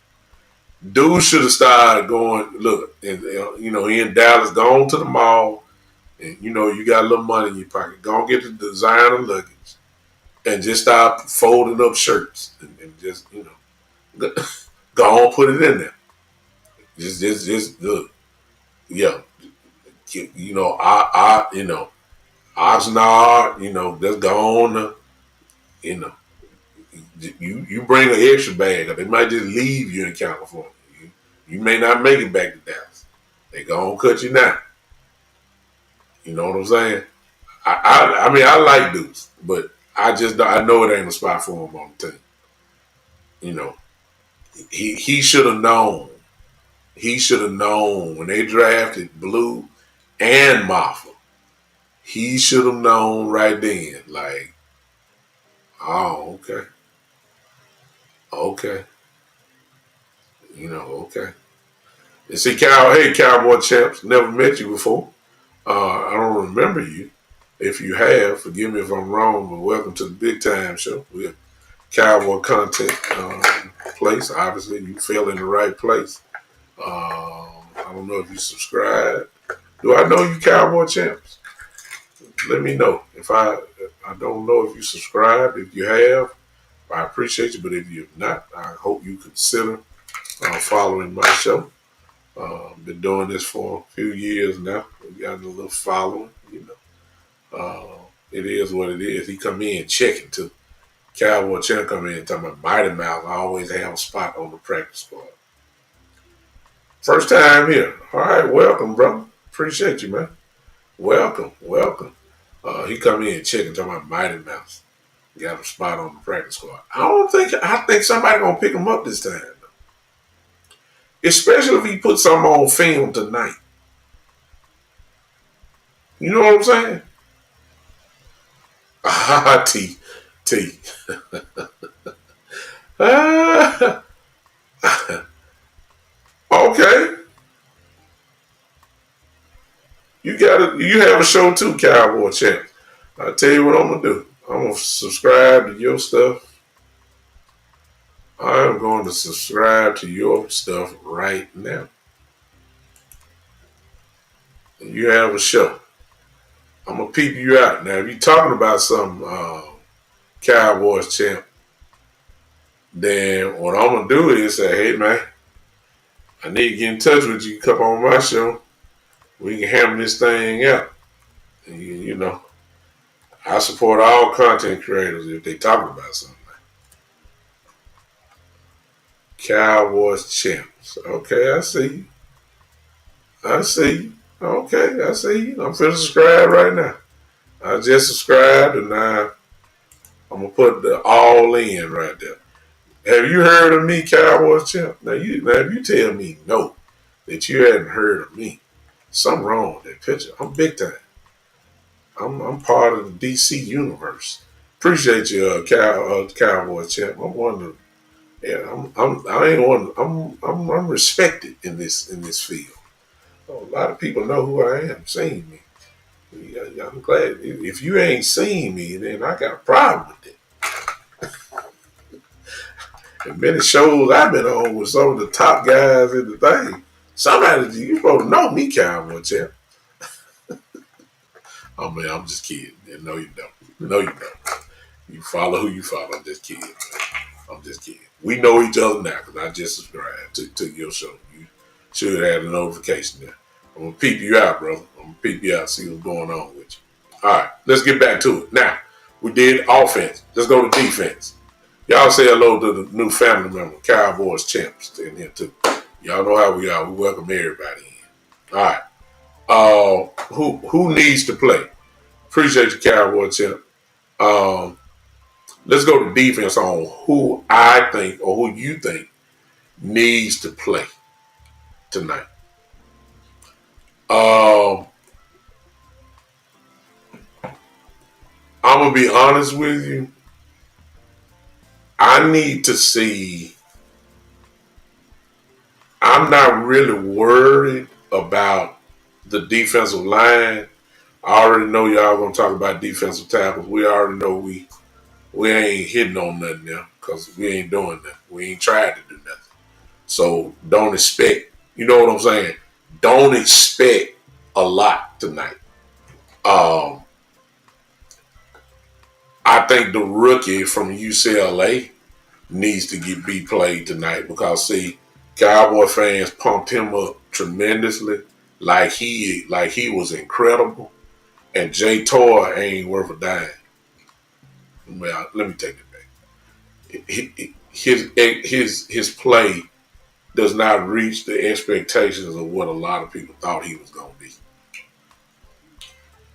dude should have started going. Look, and he in Dallas, gone to the mall, and you got a little money in your pocket. Go and get the designer luggage, and just start folding up shirts, and just go on, put it in there. Just look, yeah. Oxnard, that's gone. You know, you bring an extra bag, or they might just leave you in California. You may not make it back to Dallas. They gonna cut you now. You know what I'm saying? I mean, I like Deuce, but I know it ain't a spot for him on the team. He should have known. He should have known when they drafted Blue and Maffa. He should have known right then, like, oh, okay. Okay. Okay. And see, hey, Cowboy Champs, never met you before. I don't remember you. If you have, forgive me if I'm wrong, but welcome to the Big Time Show. We're a Cowboy content place. Obviously, you fell in the right place. I don't know if you subscribe. Do I know you, Cowboy Champs? Let me know. If I don't know if you subscribed. If you have, I appreciate you. But if you've not, I hope you consider following my show. Been doing this for a few years now. We got a little following, It is what it is. He come in checking too. Cowboy Champ come in talking about Mighty Mouse. I always have a spot on the practice squad. First time here. All right, welcome, brother. Appreciate you, man. Welcome. He come in checking talking about Mighty Mouse. Got a spot on the practice squad. I think somebody gonna pick him up this time. Especially if he put something on film tonight. You know what I'm saying? T. Okay. You have a show too, Cowboy Champ. I'll tell you what I'm gonna do. I'm gonna subscribe to your stuff. I am going to subscribe to your stuff right now. And you have a show. I'm gonna peep you out. Now if you're talking about some Cowboys Champ, then what I'm gonna do is say, hey man, I need to get in touch with you. Come on my show. We can hammer this thing out. And you know, I support all content creators if they talk about something. Cowboys champs. Okay, I see you. I see you. Okay, I see you. I'm finna subscribe right now. I just subscribed and now I'm gonna put the all in right there. Have you heard of me, Cowboys champ? Now if you tell me no, that you hadn't heard of me, something wrong with that picture. I'm big time. I'm part of the DC universe. Appreciate you, Cowboys champ. I'm one of the yeah, I ain't one. I'm respected in this field. So a lot of people know who I am, seen me. Yeah, I'm glad. If you ain't seen me, then I got a problem with it. And many shows I've been on with some of the top guys in the thing. Somebody you supposed to know me, Cowboy champ. Oh man, I'm just kidding. No, you don't. No, you don't. You follow who you follow. I'm just kidding. I'm just kidding. We know each other now because I just subscribed to your show. You should have a notification there. I'm gonna peep you out, brother. I'm gonna peep you out, see what's going on with you. All right, let's get back to it. Now, we did offense. Let's go to defense. Y'all say hello to the new family member, Cowboys champs in here too. Y'all know how we are. We welcome everybody in. All right. Who needs to play? Appreciate you, Cowboys champ. Um, let's go to defense on who I think or who you think needs to play tonight. Um, I'm gonna be honest with you. I need to see. I'm not really worried about the defensive line. I already know y'all gonna talk about defensive tackles. We already know we ain't hitting on nothing there because we ain't doing nothing. We ain't tried to do nothing. So don't expect. You know what I'm saying? Don't expect a lot tonight. Um, I think the rookie from UCLA needs to be played tonight because see, Cowboy fans pumped him up tremendously, like he was incredible, and Jay Toy ain't worth a dime. Well, let me take it back. His play does not reach the expectations of what a lot of people thought he was going to be.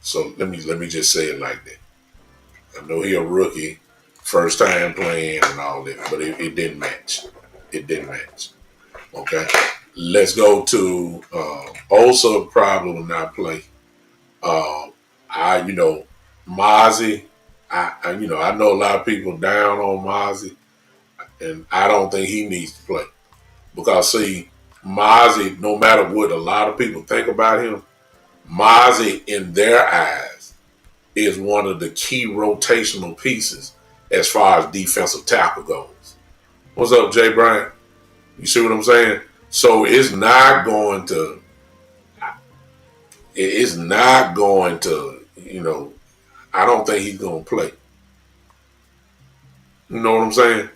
So let me just say it like that. I know he a rookie, first time playing and all that, but it didn't match. It didn't match. Okay, let's go to also probably will not play. I Mozzie. I know a lot of people down on Mozzie, and I don't think he needs to play because see, Mozzie, no matter what a lot of people think about him, Mozzie in their eyes is one of the key rotational pieces as far as defensive tackle goes. What's up, Jay Bryant? You see what I'm saying? So it's not going to. It's not going to. I don't think he's going to play. You know what I'm saying?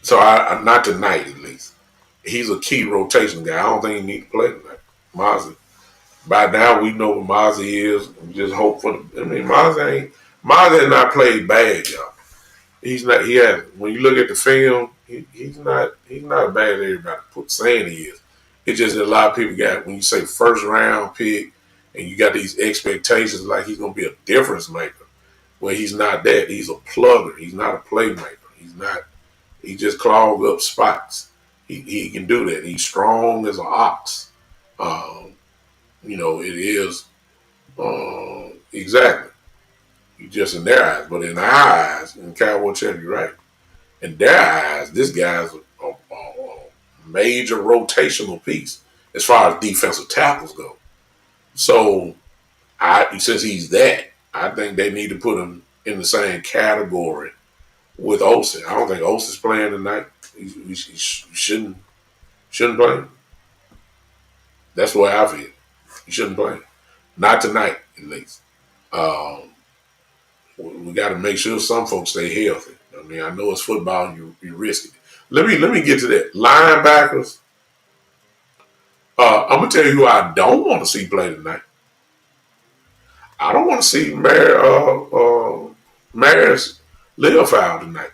So I not tonight at least. He's a key rotation guy. I don't think he needs to play tonight. Mozzie. By now we know what Mozzie is. Just hope for the. I mean, Mozzie has not played bad, y'all. He's not. He has. When you look at the film, he's not. He's not as bad as everybody saying he is. It's just that a lot of people got when you say first round pick, and you got these expectations like he's gonna be a difference maker. Well, he's not that. He's a plugger. He's not a playmaker. He's not. He just clogs up spots. He can do that. He's strong as an ox. Um, it is exactly. Just in their eyes, but in our eyes, and Cowboy Chevy, right? In their eyes, this guy's a major rotational piece as far as defensive tackles go. So, since he's that, I think they need to put him in the same category with Olsen. I don't think Olsen's playing tonight. He shouldn't play. That's the way I feel. He shouldn't play. Not tonight, at least. We got to make sure some folks stay healthy. I mean, I know it's football and you risk it. Let me get to that. Linebackers. I'm gonna tell you who I don't want to see play tonight. I don't want to see Maris Leofold tonight.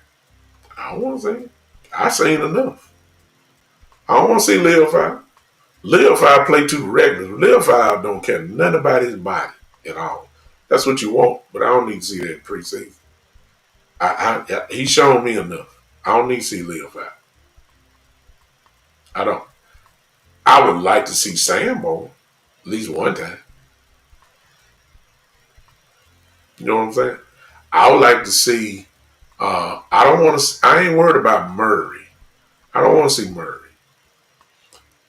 I don't want to see him. I seen enough. I don't want to see Leofold. Leofold play too regular. Leofold don't care nothing about his body at all. That's what you want, but I don't need to see that in preseason. He's shown me enough. I don't need to see Leofold. I don't. I would like to see Sambo at least one time. You know what I'm saying? I would like to see. I don't want to. I ain't worried about Murray. I don't want to see Murray.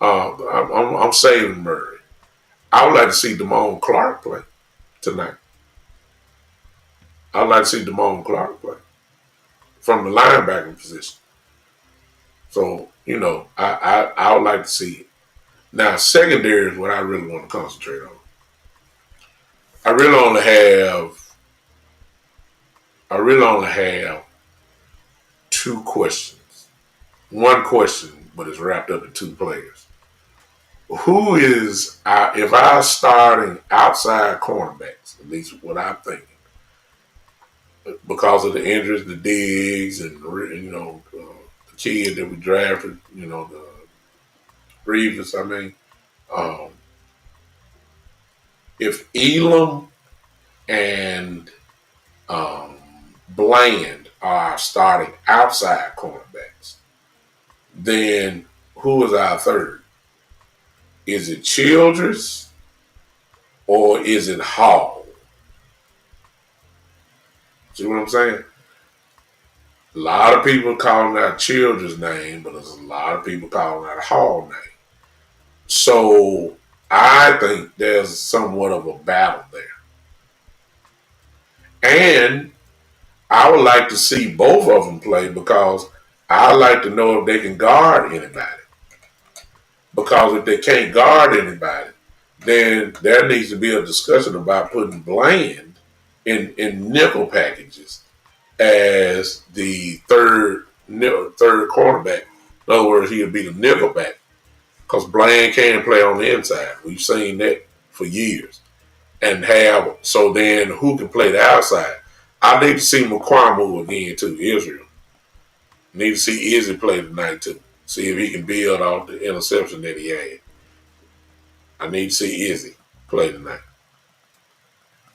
I'm saving Murray. I would like to see Damone Clark play tonight. I'd like to see Damone Clark play from the linebacker position. So, I would like to see it. Now, secondary is what I really want to concentrate on. I really only have two questions. One question, but it's wrapped up in two players. Who is, if I was starting outside cornerbacks, at least what I'm thinking, because of the injuries, the Diggs, and the kid that we drafted, the Reeves. I mean, um, if Elam and Bland are starting outside cornerbacks, then who is our third? Is it Childress or is it Hall? See what I'm saying? A lot of people calling out Childress' name, but there's a lot of people calling out Hall name. So I think there's somewhat of a battle there. And I would like to see both of them play because I like to know if they can guard anybody. Because if they can't guard anybody, then there needs to be a discussion about putting Bland in nickel packages as the third cornerback. In other words, he would be the nickel back because Bland can play on the inside. We've seen that for years. And so then who can play the outside? I need to see McQuamu again too, Israel. Need to see Izzy play tonight too. See if he can build off the interception that he had. I need to see Izzy play tonight.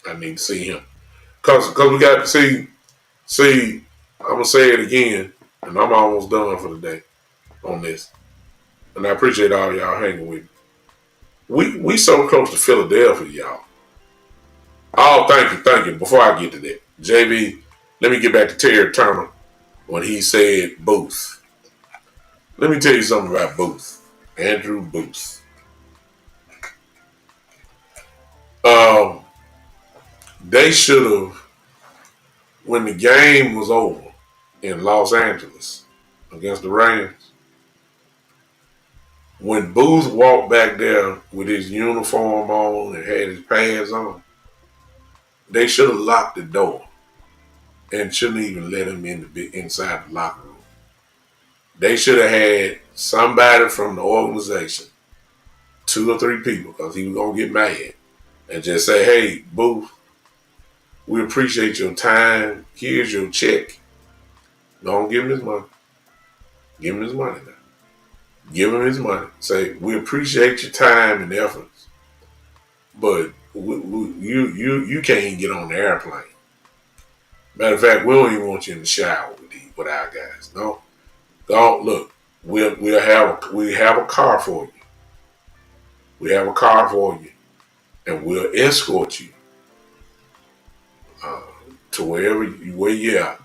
I need to see him. Because we got to see, I'm going to say it again, and I'm almost done for the day on this. And I appreciate all y'all hanging with me. We so close to Philadelphia, y'all. Oh, thank you. Before I get to that, JB, let me get back to Terry Turner when he said Booth. Let me tell you something about Booth. Andrew Booth. They should have, when the game was over in Los Angeles against the Rams, when Booth walked back there with his uniform on and had his pads on, they should have locked the door and shouldn't even let him inside the locker room. They should have had somebody from the organization, 2 or 3 people, because he was going to get mad, and just say, hey, Booth, we appreciate your time. Here's your check. Don't give him his money. Give him his money now. Give him his money. Say, we appreciate your time and efforts, but you can't even get on the airplane. Matter of fact, we don't even want you in the shower with our guys. No. Don't look. We have a car for you. We have a car for you, and we'll escort you to wherever you are,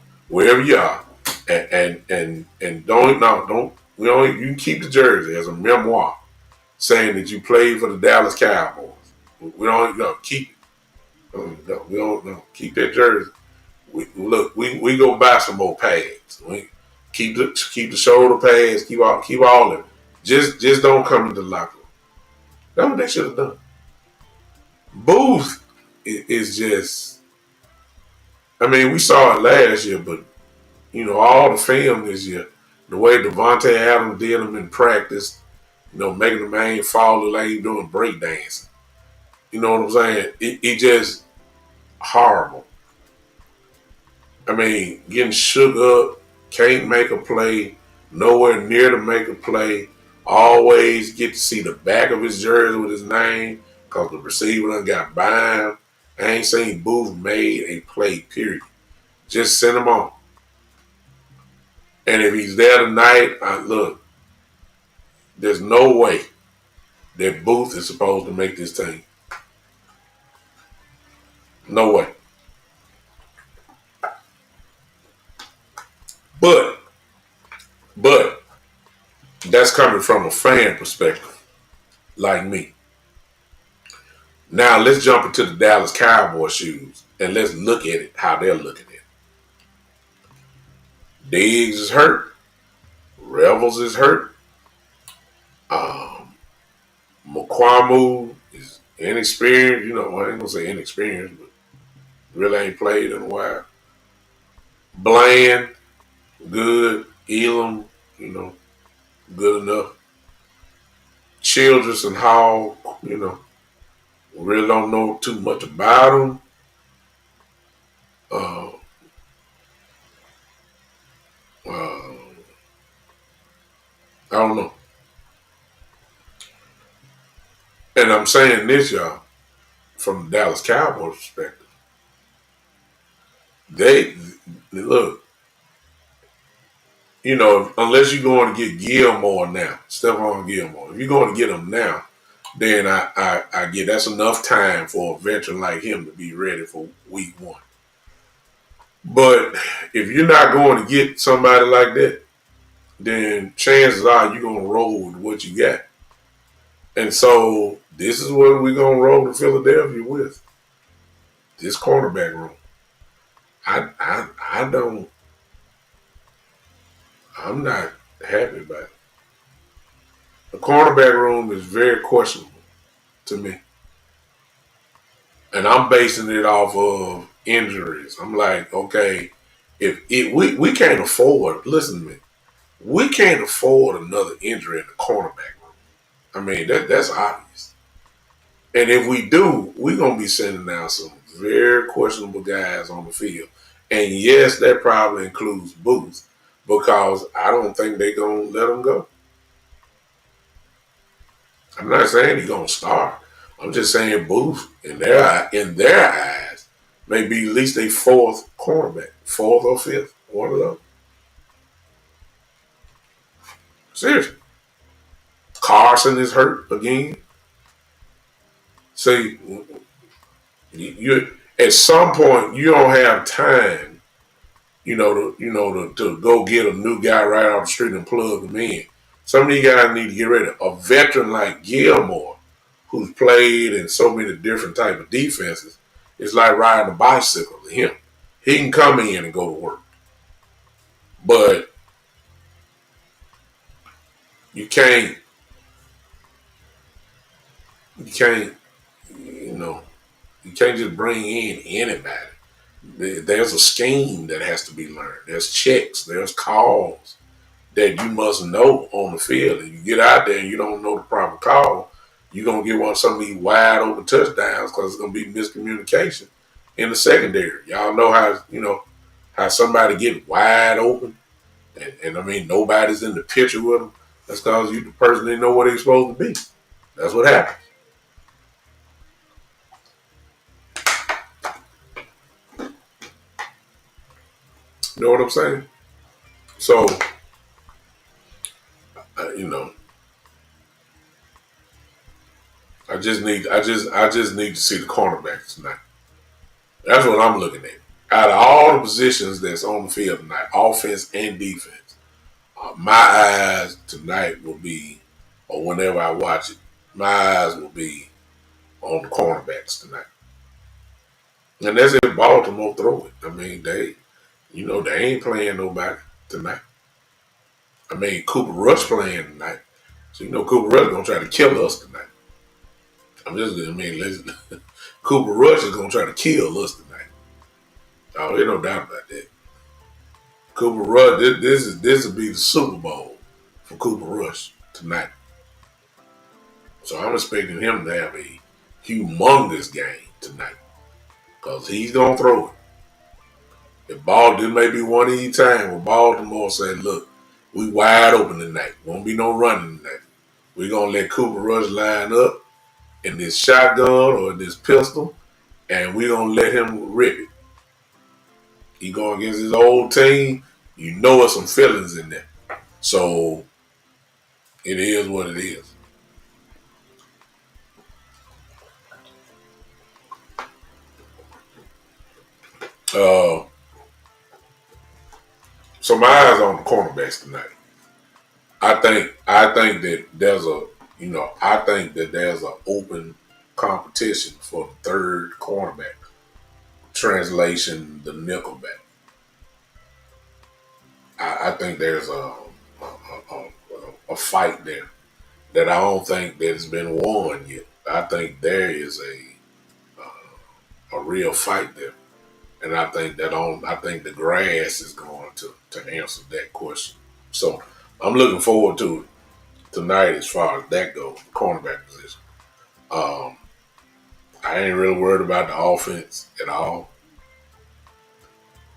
and don't you can keep the jersey as a memoir saying that you played for the Dallas Cowboys. We don't keep it. We don't keep that jersey. We go buy some more pads. We keep the shoulder pads. Keep all of it. Just don't come into the locker room. That's what they should have done. Booth is just. I mean, we saw it last year, but all the film this year, the way Devontae Adams did him in practice, making the man fall like he doing breakdancing. You know what I'm saying? It just horrible. I mean, getting shook up, can't make a play, nowhere near to make a play. Always get to see the back of his jersey with his name because the receiver done got by him. I ain't seen Booth made a play, period. Just send him on. And if he's there tonight, look, there's no way that Booth is supposed to make this team. No way. But that's coming from a fan perspective, like me. Now let's jump into the Dallas Cowboys shoes and let's look at it how they're looking at it. Diggs is hurt. Revels is hurt. McQuamu is inexperienced. I ain't gonna say inexperienced, but really ain't played in a while. Bland, good. Elam, good enough. Childress and Hall, really don't know too much about them. Uh, uh, I don't know. And I'm saying this, y'all, from the Dallas Cowboys perspective. They look, unless you're going to get Gilmore now, Stephon Gilmore. If you're going to get him now, then I get that's enough time for a veteran like him to be ready for week 1. But if you're not going to get somebody like that, then chances are you're going to roll with what you got. And so this is what we're going to roll to Philadelphia with. This cornerback room. I'm not happy about it. The cornerback room is very questionable to me. And I'm basing it off of injuries. I'm like, okay, we can't afford, listen to me, we can't afford another injury in the cornerback room. I mean, that's obvious. And if we do, we're going to be sending out some very questionable guys on the field. And yes, that probably includes Booth because I don't think they're going to let him go. I'm not saying he's going to start. I'm just saying Booth, in their eyes, may be at least a 4th cornerback, 4th or 5th, one of those. Seriously. Carson is hurt again. See, you at some point you don't have time, to go get a new guy right off the street and plug them in. Some of these guys need to get ready. A veteran like Gilmore, who's played in so many different type of defenses, it's like riding a bicycle to him. He can come in and go to work. But you can't, you can't just bring in anybody. There's a scheme that has to be learned. There's checks, there's calls that you must know on the field. And you get out there and you don't know the proper call, you're going to get some of these wide open touchdowns because it's going to be miscommunication in the secondary. Y'all know how somebody get wide open and I mean, nobody's in the picture with them. That's because the person didn't know what they're supposed to be. That's what happens. You know what I'm saying? So, I just need to see the cornerbacks tonight. That's what I'm looking at. Out of all the positions that's on the field tonight, offense and defense, my eyes tonight will be, or whenever I watch it, my eyes will be on the cornerbacks tonight. And that's if Baltimore throw it. I mean, they ain't playing nobody tonight. I mean, Cooper Rush playing tonight. So Cooper Rush gonna try to kill us tonight. Listen, Cooper Rush is gonna try to kill us tonight. Oh, there's no doubt about that. Cooper Rush, this will be the Super Bowl for Cooper Rush tonight. So I'm expecting him to have a humongous game tonight because he's gonna throw it. If this may be one of these times where Baltimore said, "Look, we wide open tonight. Won't be no running tonight. We're gonna let Cooper Rush line up in this shotgun or this pistol, and we're gonna let him rip it. He going against his old team. You know there's some feelings in there. So it is what it is. Uh, so my eyes on the cornerbacks tonight. I think that there's an open competition for the third cornerback. Translation, the nickelback. I think there's a fight there that I don't think that has been won yet. I think there is a real fight there, and I think the grass is going to answer that question. So I'm looking forward to it tonight as far as that goes, cornerback position. Um, I ain't really worried about the offense at all.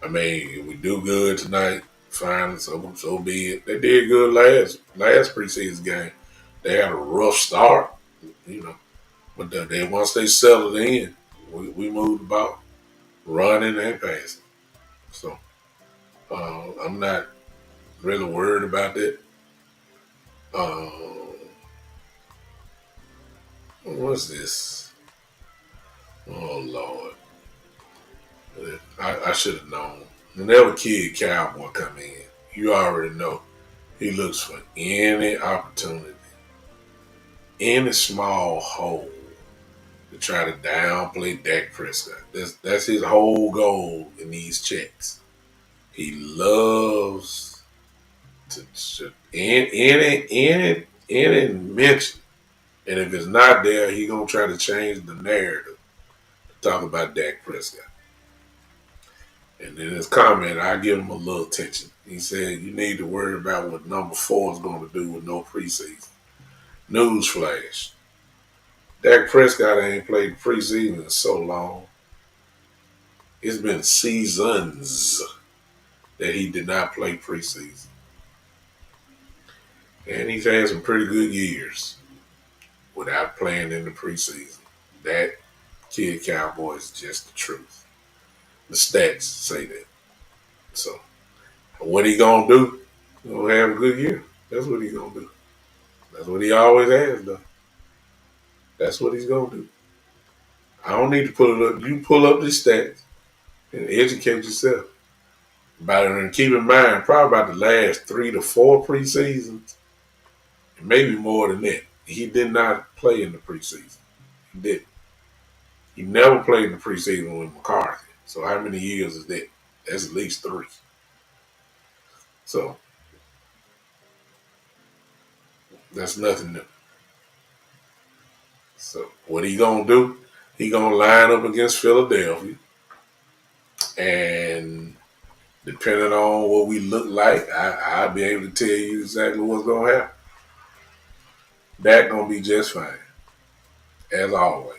I mean, if we do good tonight, fine, so be it. They did good last preseason game. They had a rough start, you know, but then once they settled in, we moved about running and passing. So I'm not really worried about that. Uh, what's this? Oh Lord, I should have known. Whenever Kid Cowboy come in, you already know he looks for any opportunity, any small hole to try to downplay Dak Prescott. That's his whole goal in these checks. He loves to any mention, and if it's not there, he gonna try to change the narrative to talk about Dak Prescott. And in his comment, I give him a little attention. He said, "You need to worry about what number 4 is going to do with no preseason." Newsflash: Dak Prescott ain't played preseason in so long. It's been seasons that he did not play preseason. And he's had some pretty good years without playing in the preseason. That Kid Cowboy is just the truth. The stats say that. So what he gonna do? He gonna have a good year. That's what he gonna do. That's what he always has done. That's what he's gonna do. I don't need to pull it up. You pull up the stats and educate yourself about it. And keep in mind, probably about the last 3 to 4 preseasons, maybe more than that, he did not play in the preseason. He didn't. He never played in the preseason with McCarthy. So how many years is that? That's at least 3. So that's nothing new. So what he gonna do? He gonna line up against Philadelphia, and depending on what we look like, I'll be able to tell you exactly what's gonna happen. That gonna be just fine, as always.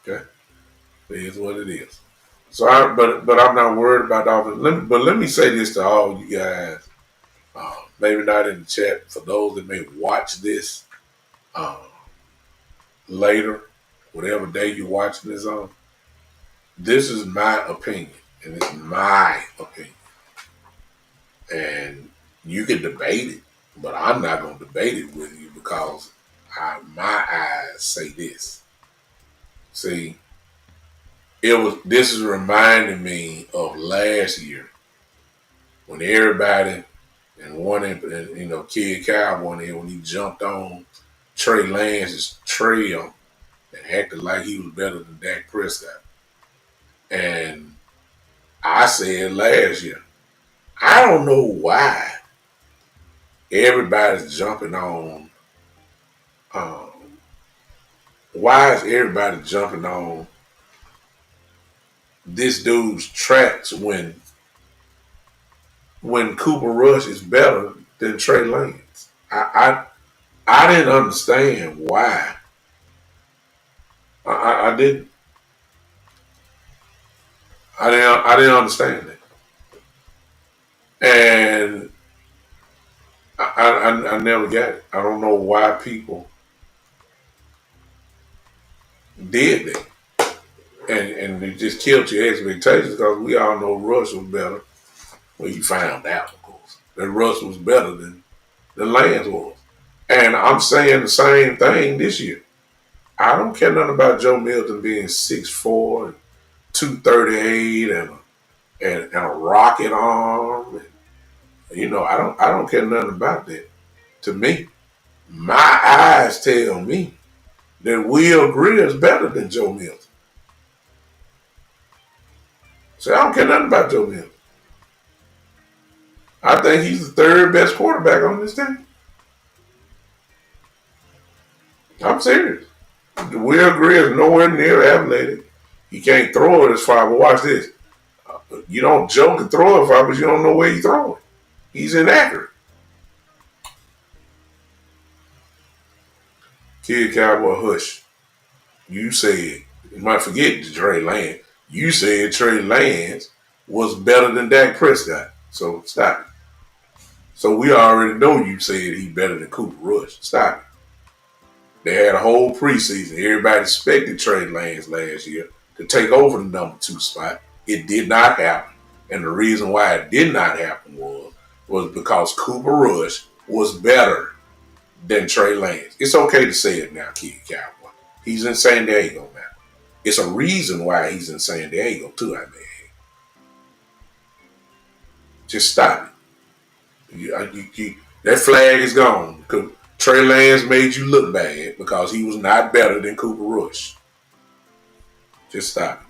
Okay, it is what it is. So, but I'm not worried about the offense. But let me say this to all you guys. Maybe not in the chat for those that may watch this uh, later, whatever day you're watching this on. This is my opinion, and it's my opinion. And you can debate it, but I'm not going to debate it with you because my eyes say this. See, this is reminding me of last year when everybody and Kid Cowboy when he jumped on Trey Lance's trail and acted like he was better than Dak Prescott. And I said last year, I don't know why everybody's jumping on. Um, why is everybody jumping on this dude's tracks when Cooper Rush is better than Trey Lance. I didn't understand why. I didn't. I didn't understand it, and I never got it. I don't know why people did that, and it just killed your expectations because we all know Rush was better. Well, you found out, of course, that Rush was better than Lance was, and I'm saying the same thing this year. I don't care nothing about Joe Milton being 6'4" and 238 and a rocket arm. And, I don't care nothing about that. To me, my eyes tell me that Will Greer is better than Joe Milton. So I don't care nothing about Joe Milton. I think he's the third best quarterback on this team. I'm serious. Will Greer is nowhere near athletic. He can't throw it as far. But watch this. You don't joke and throw it far, but you don't know where he's throwing. He's inaccurate. Kid Cowboy, hush. You said, you might forget Trey Lance. You said Trey Lance was better than Dak Prescott. So stop it. So we already know you said he's better than Cooper Rush. Stop it. They had a whole preseason. Everybody expected Trey Lance last year to take over the number 2 spot. It did not happen. And the reason why it did not happen was because Cooper Rush was better than Trey Lance. It's okay to say it now, Kid Cowboy. He's in San Diego now. It's a reason why he's in San Diego, too, I may add. Just stop it. That flag is gone. Trey Lance made you look bad because he was not better than Cooper Rush. Just stop it.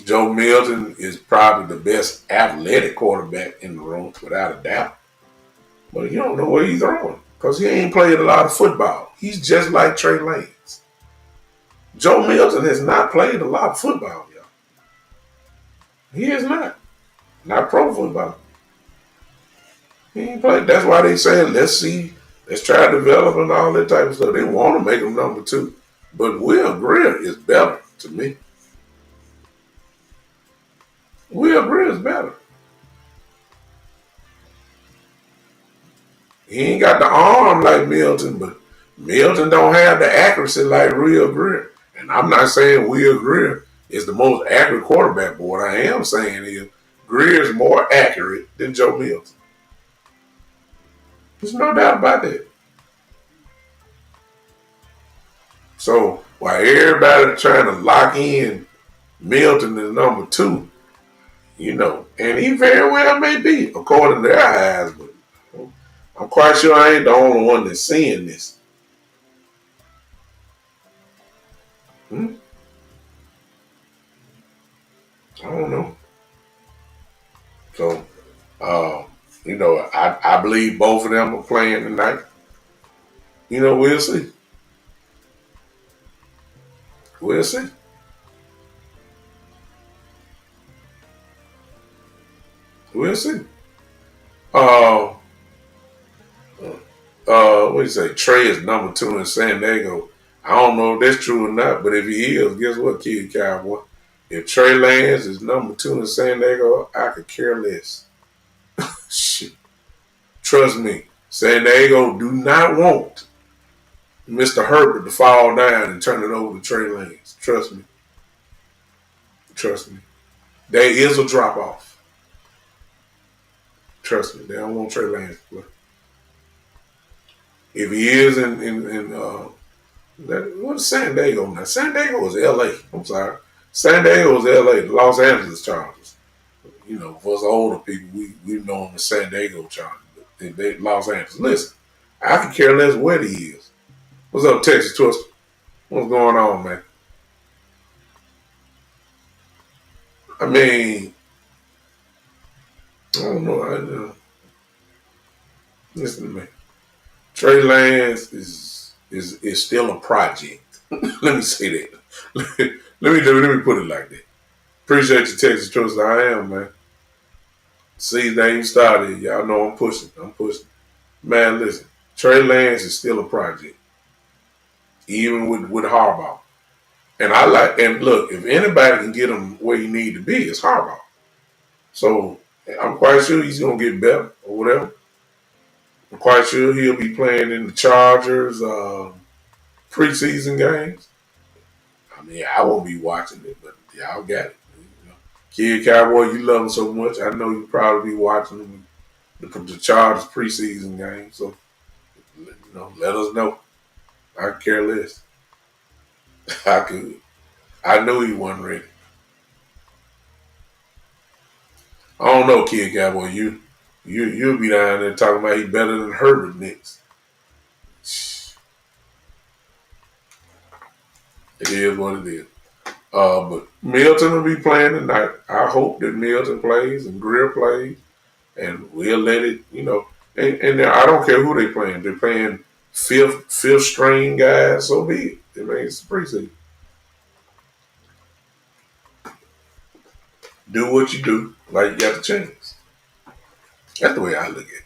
Joe Milton is probably the best athletic quarterback in the room, without a doubt. But you don't know where he's throwing because he ain't played a lot of football. He's just like Trey Lance. Joe Milton has not played a lot of football, y'all. He has not. Not pro football. He ain't played. That's why they saying, let's try to develop and all that type of stuff. They want to make him number 2. But Will Greer is better to me. Will Greer is better. He ain't got the arm like Milton, but Milton don't have the accuracy like Will Greer. And I'm not saying Will Greer is the most accurate quarterback, but what I am saying is Greer is more accurate than Joe Milton. There's no doubt about that. So while everybody trying to lock in Milton as number 2, and he very well may be, according to their eyes, but I'm quite sure I ain't the only one that's seeing this. I don't know. So, I believe both of them are playing tonight. We'll see. We'll see. We'll see. What do you say? Trey is number 2 in San Diego. I don't know if that's true or not, but if he is, guess what, Kid Cowboy? If Trey Lance is number 2 in San Diego, I could care less. Shit. Trust me, San Diego do not want Mr. Herbert to fall down and turn it over to Trey Lance. Trust me. Trust me. There is a drop off. Trust me, they don't want Trey Lance to play. If he is what's San Diego now? San Diego is LA. I'm sorry. San Diego is LA, the Los Angeles Chargers. For us older people, we know them as San Diego Chargers. They Los Angeles. Listen, I can care less where he is. What's up, Texas Twister? What's going on, man? I mean, I don't know. Listen to me. Trey Lance is still a project. Let me say that. let me put it like that. Appreciate your Texas trust. I am, man. See, they ain't started. Y'all know I'm pushing. I'm pushing. Man, listen. Trey Lance is still a project, even with Harbaugh. And I like. And look, if anybody can get him where he need to be, it's Harbaugh. So I'm quite sure he's gonna get better or whatever. I'm quite sure he'll be playing in the Chargers preseason games. I mean, I won't be watching it, but y'all got it. You know. Kid Cowboy, you love him so much. I know you probably be watching them the Chargers preseason game. So let us know. I care less. I could. I knew he wasn't ready. I don't know, Kid Cowboy. You'll be down there talking about he better than Herbert next. It is what it is. But Milton will be playing tonight. I hope that Milton plays and Greer plays, and we'll let it, And I don't care who they playing. They're playing fifth string guys. So be it. I mean, it's preseason. Do what you do, like you got the chance. That's the way I look at it.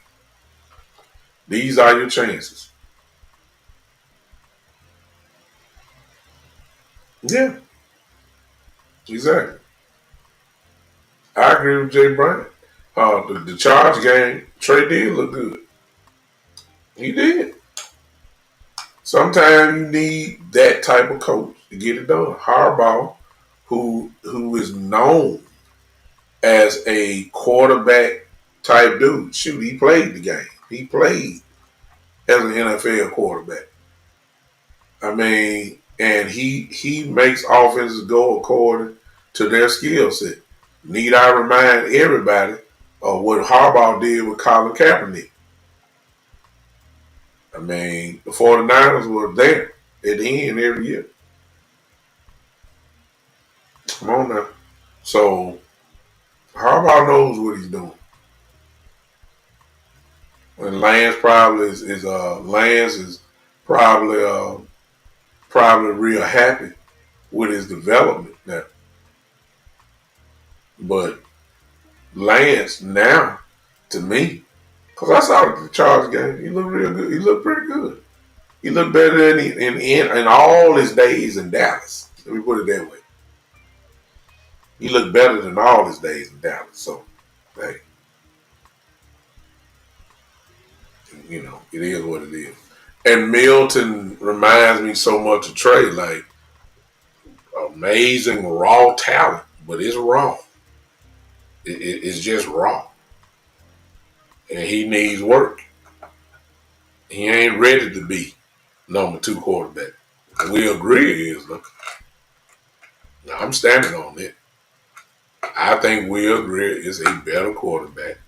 These are your chances. Yeah, exactly. I agree with Jay Bryant. The Charge game, Trey did look good. He did. Sometimes you need that type of coach to get it done. Harbaugh, who is known as a quarterback type dude. Shoot, he played the game. He played as an NFL quarterback. I mean, and he makes offenses go according to their skill set. Need I remind everybody of what Harbaugh did with Colin Kaepernick? I mean, the 49ers were there at the end every year. Come on now. So Harbaugh knows what he's doing. And Lance is probably probably real happy with his development now. But Lance now, to me, because I saw the Chargers game, he looked real good. He looked pretty good. He looked better than in all his days in Dallas. Let me put it that way. He looked better than all his days in Dallas. So, hey, it is what it is. And Milton reminds me so much of Trey, like amazing raw talent, but it's raw. It's just raw, and he needs work. He ain't ready to be number two quarterback. We agree he is. Though. Now, I'm standing on it. I think Will Greer is a better quarterback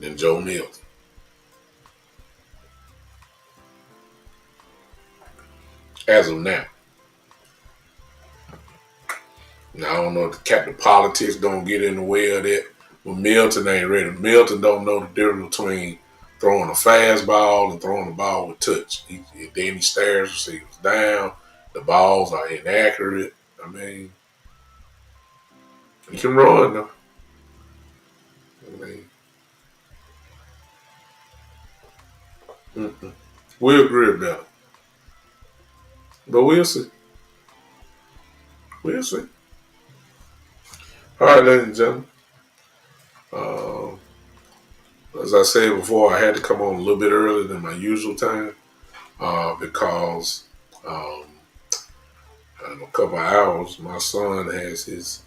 than Joe Milton. As of now. Now, I don't know if the politics don't get in the way of that. But Milton ain't ready. Milton don't know the difference between throwing a fastball and throwing the ball with touch. Then he stares receivers down. The balls are inaccurate. I mean, he can run though. I mean, we'll agree about it. But we'll see. We'll see. All right, ladies and gentlemen. Uh, as I said before, I had to come on a little bit earlier than my usual time because in a couple of hours, my son has his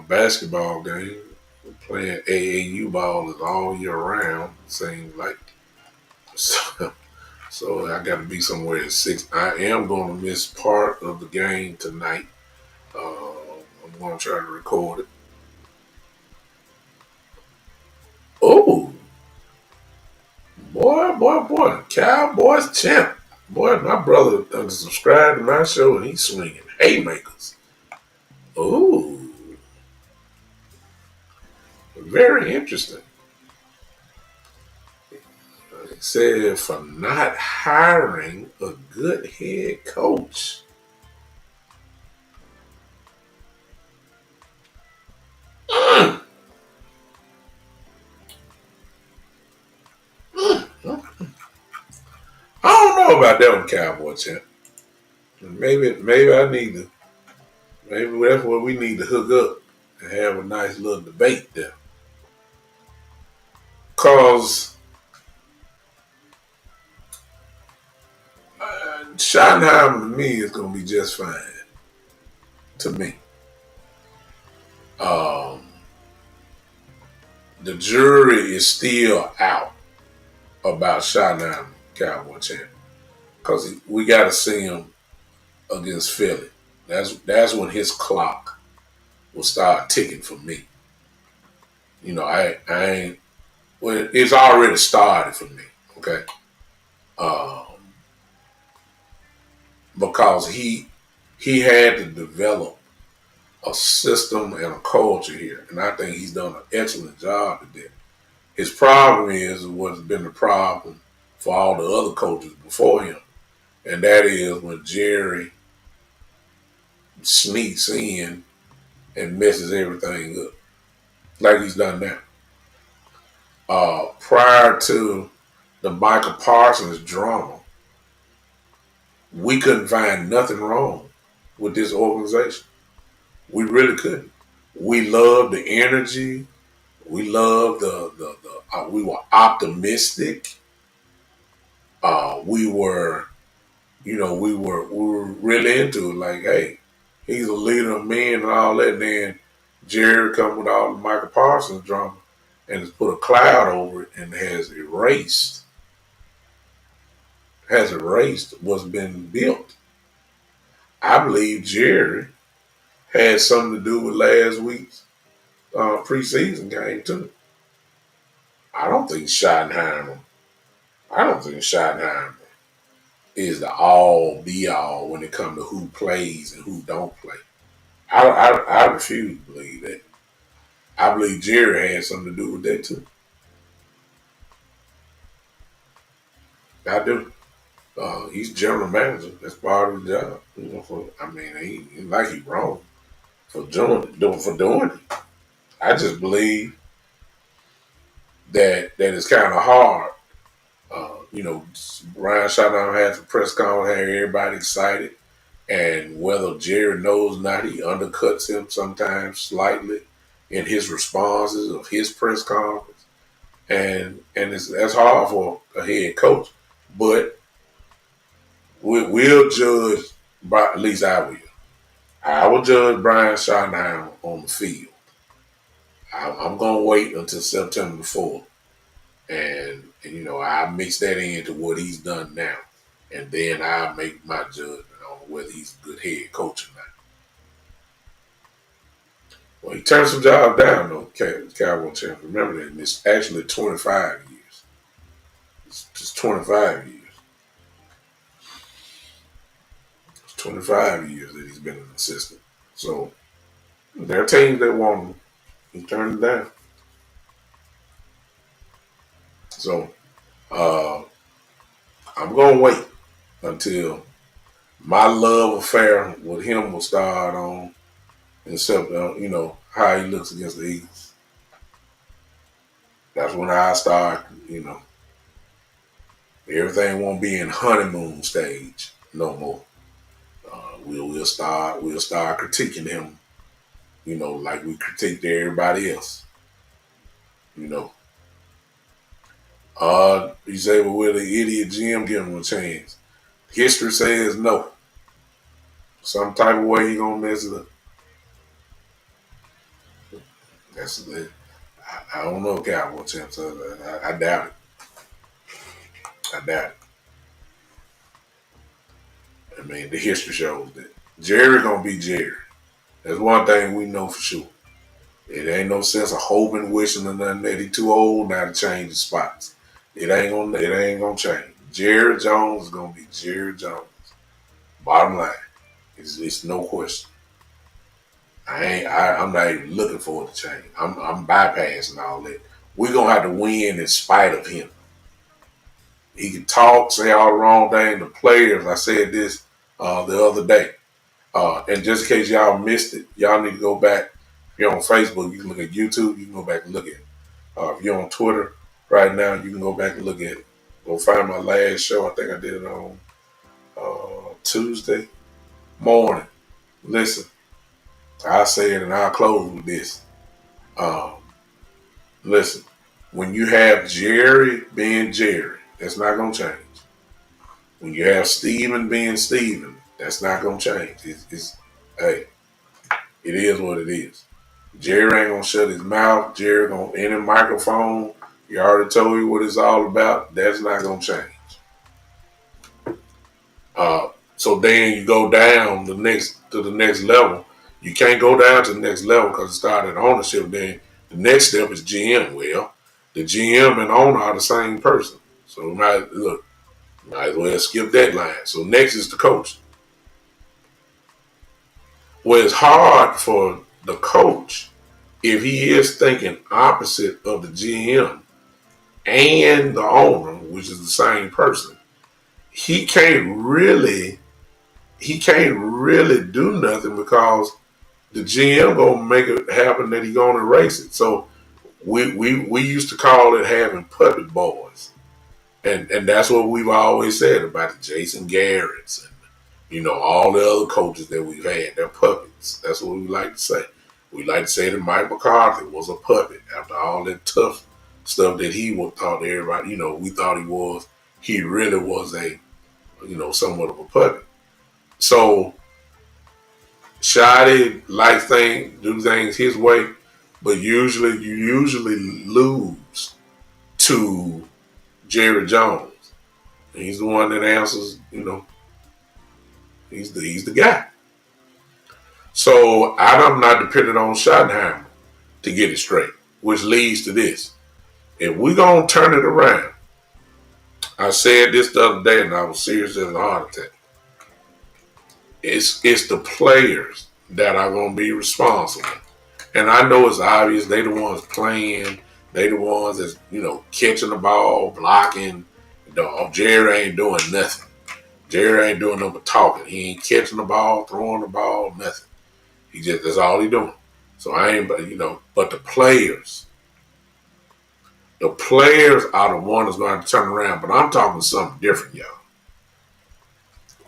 basketball game. We're playing AAU ball is all year round, seems like. So I got to be somewhere at 6. I am going to miss part of the game tonight. I'm going to try to record it. Oh, boy. Cowboys champ. Boy, my brother done subscribed to my show and he's swinging haymakers. Oh, very interesting. He said for not hiring a good head coach. know about that one, Cowboy champ. Maybe I need to. Maybe that's where we need to hook up and have a nice little debate there. Cause Schottenheimer to me is gonna be just fine. To me, um, the jury is still out about Schottenheimer, Cowboy champ. Cause we got to see him against Philly. That's when his clock will start ticking for me. I ain't. Well, it's already started for me. Okay, um, because he had to develop a system and a culture here, and I think he's done an excellent job at that. His problem is what's been the problem for all the other coaches before him, and that is when Jerry sneaks in and messes everything up, like he's done now. Prior to the Michael Parsons drama, we couldn't find nothing wrong with this organization. We really couldn't. We loved the energy. We loved we were optimistic. We were, we were really into it. Like, hey, he's a leader of men and all that. And then Jerry come with all the Michael Parsons drama and has put a cloud over it and has erased what's been built. I believe Jerry had something to do with last week's preseason game too. I don't think Schottenheimer. I don't think Schottenheimer is the all be all when it comes to who plays and who don't play. I refuse to believe that. I believe Jerry had something to do with that too. I do. He's general manager. That's part of the job. I mean, he like he's wrong for doing it. I just believe that it's kind of hard. Ryan Schottenheimer has a press conference, had everybody excited, and whether Jerry knows or not, he undercuts him sometimes slightly in his responses of his press conference, and that's hard for a head coach. But we'll judge, at least I will. I will judge Brian Schottenheimer on the field. I'm going to wait until September the 4th. And I mix that into what he's done now. And then I make my judgment on whether he's a good head coach or not. Well, he turned some jobs down, though, Cowboy champ. Remember that. And it's actually 25 years. It's just 25 years. It's 25 years that he's been an assistant. So there are teams that want him. He turned it down. So I'm going to wait until my love affair with him will start on, except, how he looks against the Eagles. That's when I start, everything won't be in honeymoon stage no more. We'll start critiquing him, like we critiqued everybody else, you know. You say, well, will the idiot GM give him a chance? History says no. Some type of way he gonna mess it up. That's it. I don't know, Cowboy champs. I doubt it. I doubt it. I mean, the history shows that Jerry gonna be Jerry. That's one thing we know for sure. It ain't no sense of hoping, wishing, or nothing that he too old now to change the spots. It ain't gonna change. Jerry Jones is gonna be Jerry Jones. Bottom line, it's no question. I'm not even looking for it to change. I'm bypassing all that. We're gonna have to win in spite of him. He can talk, say all the wrong things. The players, I said this the other day. And just in case y'all missed it, y'all need to go back. If you're on Facebook, you can look at YouTube, you can go back and look at it. If you're on Twitter right now, you can go back and look at it. Go find my last show. I think I did it on Tuesday morning. Listen, I say it and I'll close with this. Um, listen, when you have Jerry being Jerry, that's not gonna change. When you have Steven being Steven, that's not gonna change. Hey, it is what it is. Jerry ain't gonna shut his mouth. Jerry gonna any microphone. He already told you what it's all about. That's not gonna change. So then you go down to the next level. You can't go down to the next level because it started at ownership. Then the next step is GM. Well, the GM and owner are the same person. So might as well skip that line. So next is the coach. Well, it's hard for the coach if he is thinking opposite of the GM and the owner, which is the same person. He can't really do nothing because the GM gonna make it happen that he gonna erase it. So we used to call it having puppet boys, and that's what we've always said about the Jason Garrett's and all the other coaches that we've had. They're puppets. That's what we like to say. We like to say that Mike McCarthy was a puppet after all that tough stuff that he thought everybody. We thought he was. He really was a somewhat of a puppet. So Shotty likes do things his way, but you usually lose to Jerry Jones. And he's the one that answers, he's the guy. So I'm not dependent on Schottenheimer to get it straight, which leads to this. If we're gonna turn it around, I said this the other day and I was serious as a heart attack. It's the players that are gonna be responsible. And I know it's obvious they the ones playing, they the ones that's, catching the ball, blocking. Jerry ain't doing nothing. Jerry ain't doing nothing but talking. He ain't catching the ball, throwing the ball, nothing. That's all he doing. So but the players are the ones that's going to turn around. But I'm talking something different, y'all.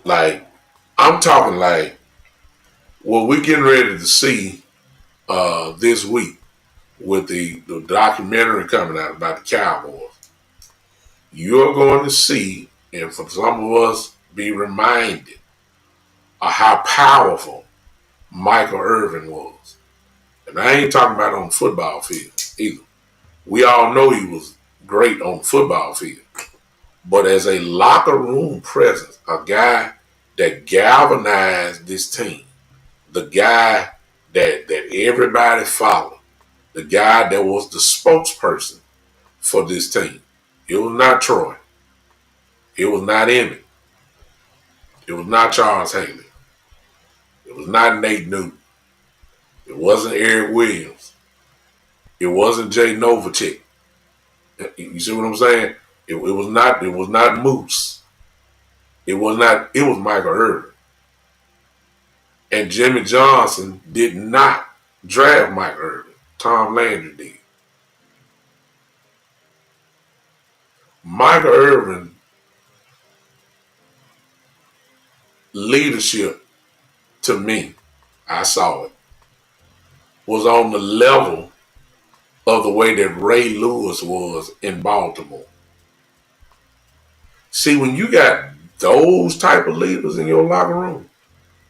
Like, I'm talking like what we're getting ready to see this week with the documentary coming out about the Cowboys. You're going to see, and for some of us, be reminded of how powerful Michael Irvin was. And I ain't talking about on the football field either. We all know he was great on the football field. But as a locker room presence, a guy that galvanized this team, the guy that everybody followed, the guy that was the spokesperson for this team. It was not Troy. It was not Emmett. It was not Charles Haley. It was not Nate Newton. It wasn't Eric Williams. It wasn't Jay Novacek. You see what I'm saying? It was not Moose. It was Michael Irvin. And Jimmy Johnson did not draft Mike Irvin. Tom Landry did. Michael Irvin leadership, to me, I saw it, was on the level of the way that Ray Lewis was in Baltimore. See, when you got those type of leaders in your locker room,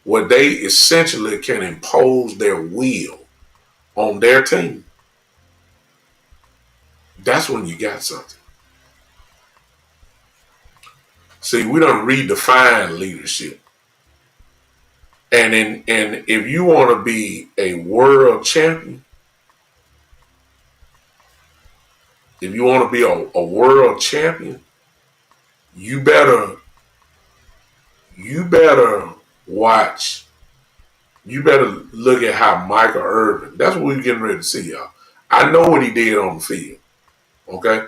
where they essentially can impose their will on their team, that's when you got something. See, we done redefine leadership. And if you want to be a world champion, if you want to be a world champion, you better watch. You better look at how Michael Irvin. That's what we're getting ready to see, y'all. I know what he did on the field. Okay?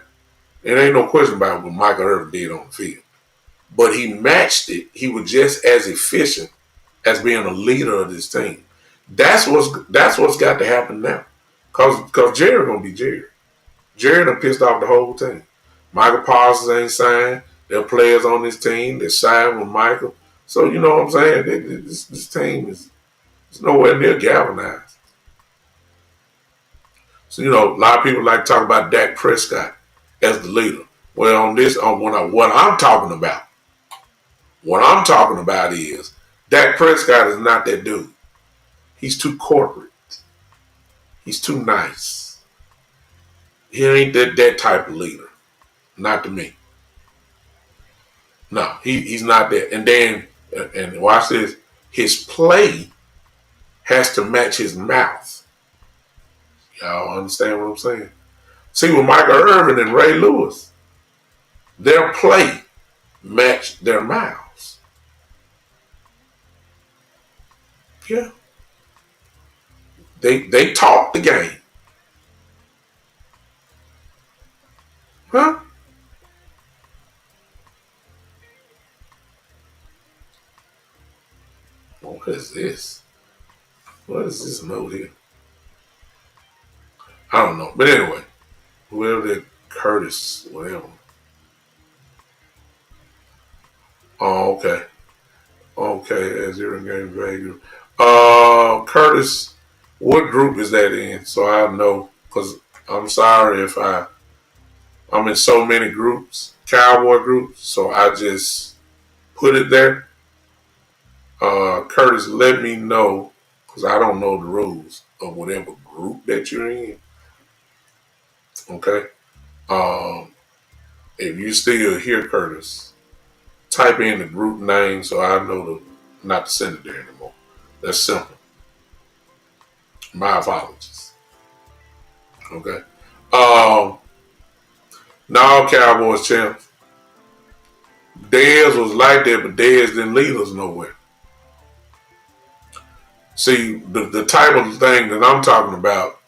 There ain't no question about what Michael Irvin did on the field. But he matched it. He was just as efficient as being a leader of this team. That's what's got to happen now. Cause Jerry gonna be Jerry. Jerry done pissed off the whole team. Michael Parsons ain't signed. There are players on this team that signed with Michael. So you know what I'm saying? This team is nowhere near galvanized. So you know, a lot of people like to talk about Dak Prescott as the leader. Well, what I'm talking about is Dak Prescott is not that dude. He's too corporate. He's too nice. He ain't that type of leader. Not to me. No, he's not that. And then, and watch this, his play has to match his mouth. Y'all understand what I'm saying? See, with Michael Irvin and Ray Lewis, their play matched their mouths. Yeah. They talk the game. Huh? What is this? What is this note here? I don't know. But anyway, whoever that Curtis, whatever. Oh, okay. Okay, as you're in game value. Curtis, what group is that in? So I know, because I'm sorry if I'm in so many groups, Cowboy groups, so I just put it there. Curtis, let me know, because I don't know the rules of whatever group that you're in. Okay? Um, if you still hear Curtis, type in the group name so I know not to send it there anymore. That's simple. My apologies. Okay. Um, now Cowboys champs. Dez was like that, but Dez didn't lead us nowhere. See, the type of thing that I'm talking about,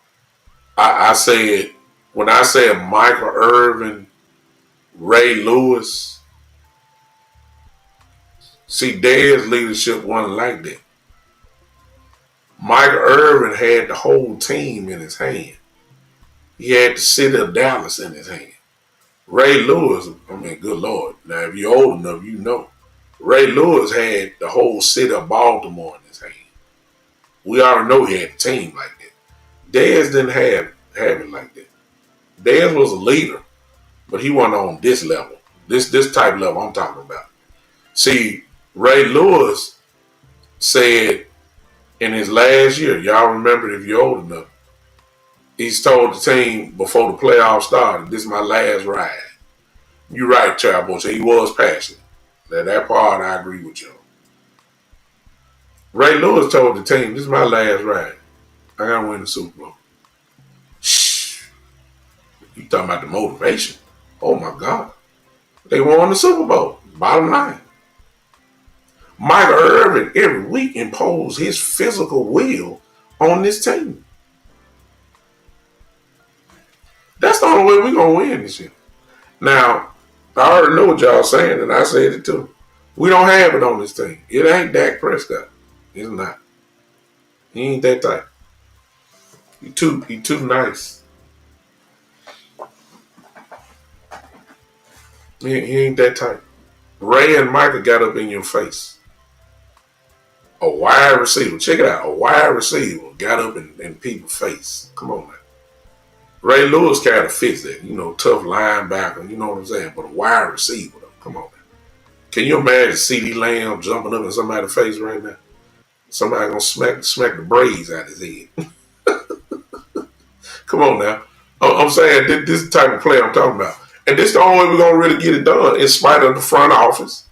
I said, when I said Michael Irvin, Ray Lewis, see, Dez leadership wasn't like that. Michael Irvin had the whole team in his hand. He had the city of Dallas in his hand. Ray Lewis, I mean, good Lord. Now, if you're old enough, you know. Ray Lewis had the whole city of Baltimore in his hand. We already know he had a team like that. Dez didn't have it like that. Dez was a leader, but he wasn't on this level. This type of level I'm talking about. See, Ray Lewis said in his last year, y'all remember if you're old enough, he's told the team before the playoffs started, this is my last ride. You're right, Cowboy. So he was passionate. Now that part I agree with you. Ray Lewis told the team, this is my last ride. I gotta win the Super Bowl. Shh. You talking about the motivation. Oh my God. They won the Super Bowl. Bottom line. Michael Irvin every week imposed his physical will on this team. That's the only way we're gonna win this year. Now, I already know what y'all saying, and I said it too. We don't have it on this team. It ain't Dak Prescott. It's not. He ain't that type. He too nice. He ain't that type. Ray and Michael got up in your face. A wide receiver. Check it out. A wide receiver got up in people's face. Come on, man. Ray Lewis kind of fits that. You know, tough linebacker. You know what I'm saying? But a wide receiver, though. Come on, man. Can you imagine C.D. Lamb jumping up in somebody's face right now? Somebody gonna smack the braids out of his head. Come on now. I'm saying this is the type of play I'm talking about. And this is the only way we're gonna really get it done, in spite of the front office.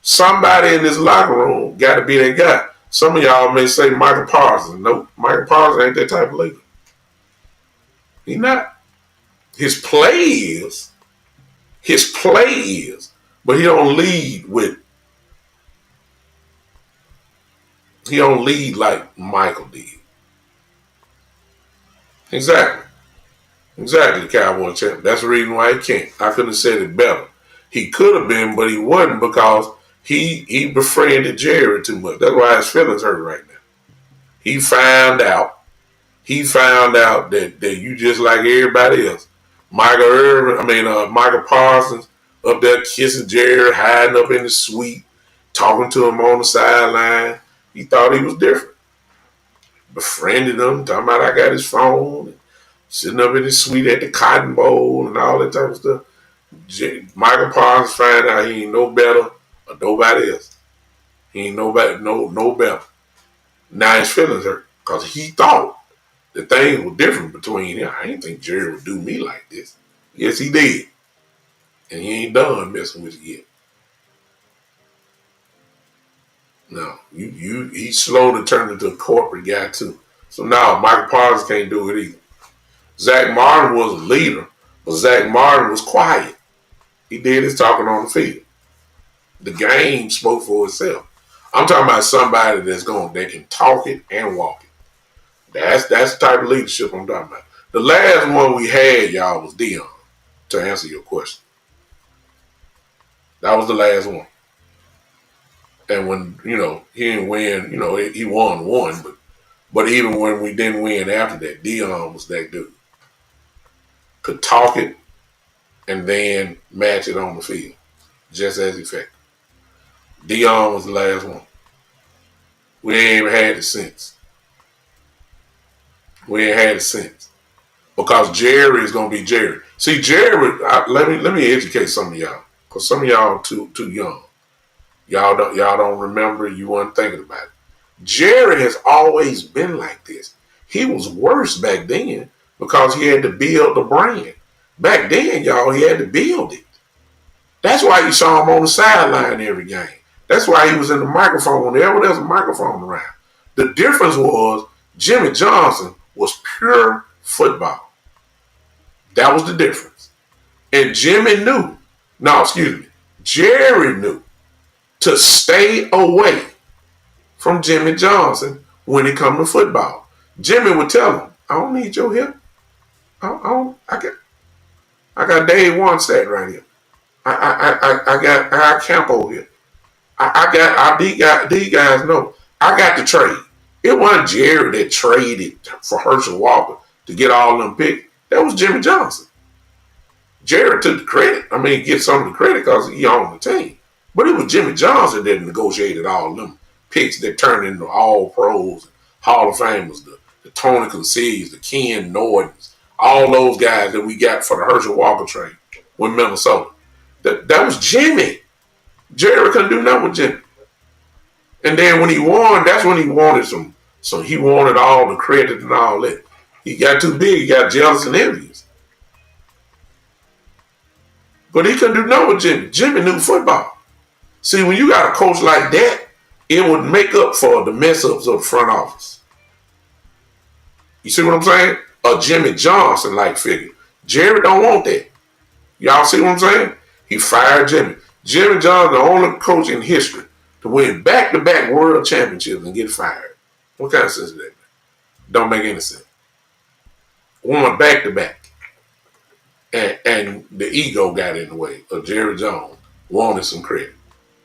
Somebody in this locker room got to be that guy. Some of y'all may say Michael Parsons. Nope, Michael Parsons ain't that type of leader. He not. His play is, but he don't lead like Michael did. Exactly, Cowboy champ. That's the reason why he can't. I couldn't have said it better. He could have been, but he wasn't because he befriended Jerry too much. That's why his feelings hurt right now. He found out that you just like everybody else. Michael Parsons up there kissing Jerry, hiding up in the suite, talking to him on the sideline. He thought he was different. Befriended him, talking about I got his phone, sitting up in his suite at the Cotton Bowl and all that type of stuff. Michael Parsons find out he ain't no better or nobody else. He ain't nobody, no better. Now his feelings hurt because he thought the things were different between him. I didn't think Jerry would do me like this. Yes, he did. And he ain't done messing with you yet. No, he's slowly turned into a corporate guy too. So now Michael Parsons can't do it either. Zach Martin was a leader, but Zach Martin was quiet. He did his talking on the field. The game spoke for itself. I'm talking about somebody that can talk it and walk it. That's the type of leadership I'm talking about. The last one we had, y'all, was Dion, to answer your question. That was the last one. And when, he didn't win, he won one, but even when we didn't win after that, Dion was that dude. Could talk it and then match it on the field. Just as effective. Dion was the last one. We ain't even had it since. We ain't had it since. Because Jerry is gonna be Jerry. See, Jerry, let me educate some of y'all. Because some of y'all too young. Y'all don't remember, you weren't thinking about it. Jerry has always been like this. He was worse back then because he had to build the brand. Back then, y'all, he had to build it. That's why you saw him on the sideline every game. That's why he was in the microphone whenever there's a microphone around. The difference was Jimmy Johnson was pure football. That was the difference. And Jerry knew to stay away from Jimmy Johnson when it come to football. Jimmy would tell him, I don't need your help. I got Dave Wanstack right here. I got Campo here. These guys know. I got the trade. It wasn't Jerry that traded for Herschel Walker to get all them picks. That was Jimmy Johnson. Jerry took the credit. I mean, get some of the credit because he owned the team. But it was Jimmy Johnson that negotiated all them picks that turned into all pros, Hall of Famers, the Tony Conceys, the Ken Nortons, all those guys that we got for the Herschel Walker trade with Minnesota. That was Jimmy. Jerry couldn't do nothing with Jimmy. And then when he won, that's when he wanted some. So he wanted all the credit and all that. He got too big. He got jealous and envious. But he couldn't do nothing with Jimmy. Jimmy knew football. See, when you got a coach like that, it would make up for the mess-ups of the front office. You see what I'm saying? A Jimmy Johnson-like figure. Jerry don't want that. Y'all see what I'm saying? He fired Jimmy. Jimmy Johnson, the only coach in history to win back-to-back world championships and get fired. What kind of sense is that? Don't make any sense. Won back-to-back. And the ego got in the way of Jerry Jones wanting some credit.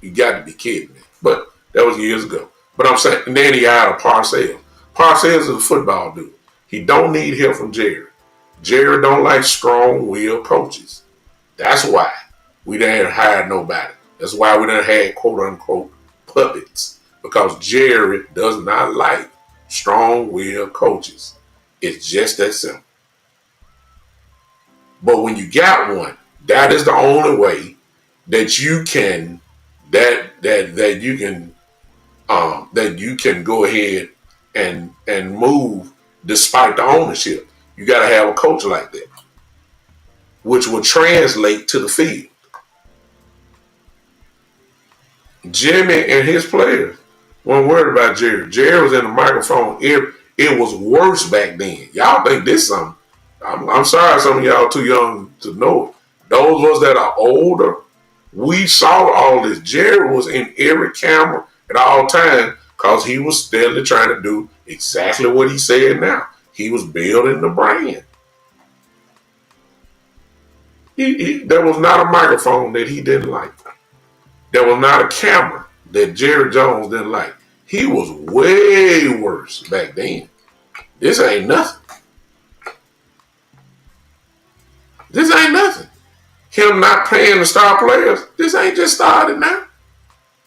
You got to be kidding me. But that was years ago. But I'm saying, and then he hired Parcells. Parcells is a football dude. He don't need help from Jerry. Jerry don't like strong-willed coaches. That's why we didn't hire nobody. That's why we didn't have quote-unquote puppets. Because Jerry does not like strong-willed coaches. It's just that simple. But when you got one, that is the only way that you can you can go ahead and move despite the ownership. You got to have a coach like that, which will translate to the field. Jimmy and his players weren't worried about Jerry. Jerry was in the microphone. It was worse back then. Y'all think this something? I'm sorry, some of y'all too young to know it. Those of us that are older, we saw all this. Jerry was in every camera at all times because he was steadily trying to do exactly what he said now. He was building the brand. There was not a microphone that he didn't like. There was not a camera that Jerry Jones didn't like. He was way worse back then. This ain't nothing. This ain't nothing. Him not paying the star players, this ain't just started now.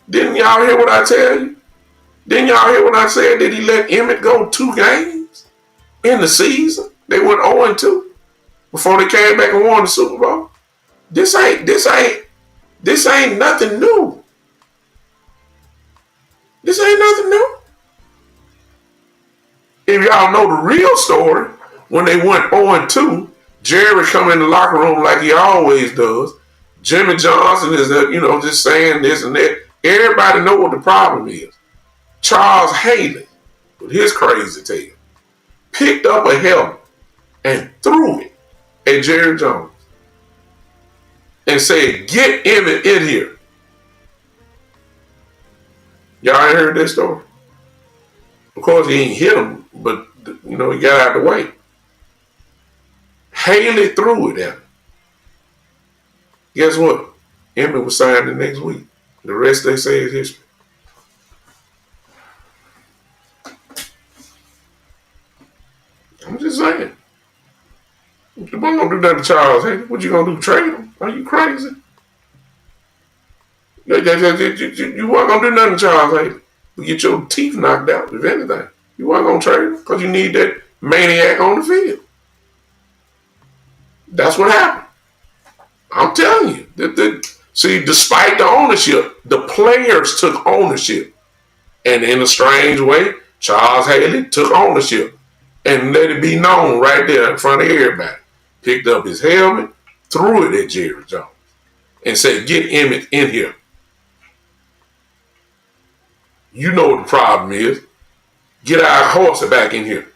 Didn't y'all hear what I tell you? Didn't y'all hear what I said that he let Emmett go 2 games in the season? They went 0-2 before they came back and won the Super Bowl. This ain't nothing new. This ain't nothing new. If y'all know the real story, when they went 0-2, Jerry come in the locker room like he always does. Jimmy Johnson is, just saying this and that. Everybody know what the problem is. Charles Haley, with his crazy tail, picked up a helmet and threw it at Jerry Jones and said, "Get Emmett in here." Y'all ain't heard that story? Of course, he ain't hit him, but, he got out of the way. Haley threw it at him. Guess what? Emmett was signed the next week. The rest, they say, is history. I'm just saying. You weren't going to do nothing to Charles Haley. What you going to do, trade him? Are you crazy? You weren't going to do nothing to Charles Haley. You get your teeth knocked out, if anything. You weren't going to trade him because you need that maniac on the field. That's what happened. I'm telling you. See, despite the ownership, the players took ownership. And in a strange way, Charles Haley took ownership and let it be known right there in front of everybody. Picked up his helmet, threw it at Jerry Jones, and said, "Get Emmett in here." You know what the problem is. Get our horse back in here.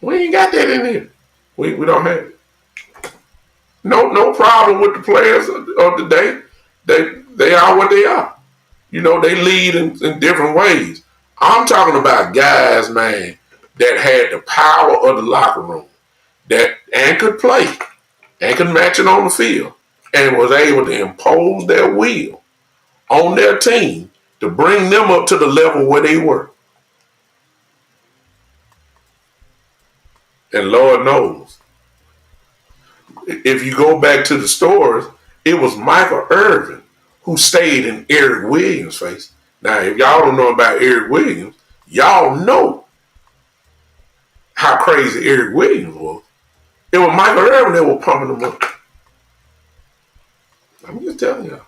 We ain't got that in here. We don't have it. No problem with the players of the day. They are what they are. They lead in different ways. I'm talking about guys, man, that had the power of the locker room, and could play, and could match it on the field, and was able to impose their will on their team to bring them up to the level where they were. And Lord knows, if you go back to the stories, it was Michael Irvin who stayed in Eric Williams' face. Now, if y'all don't know about Eric Williams, y'all know how crazy Eric Williams was. It was Michael Irvin that was pumping him up. I'm just telling y'all.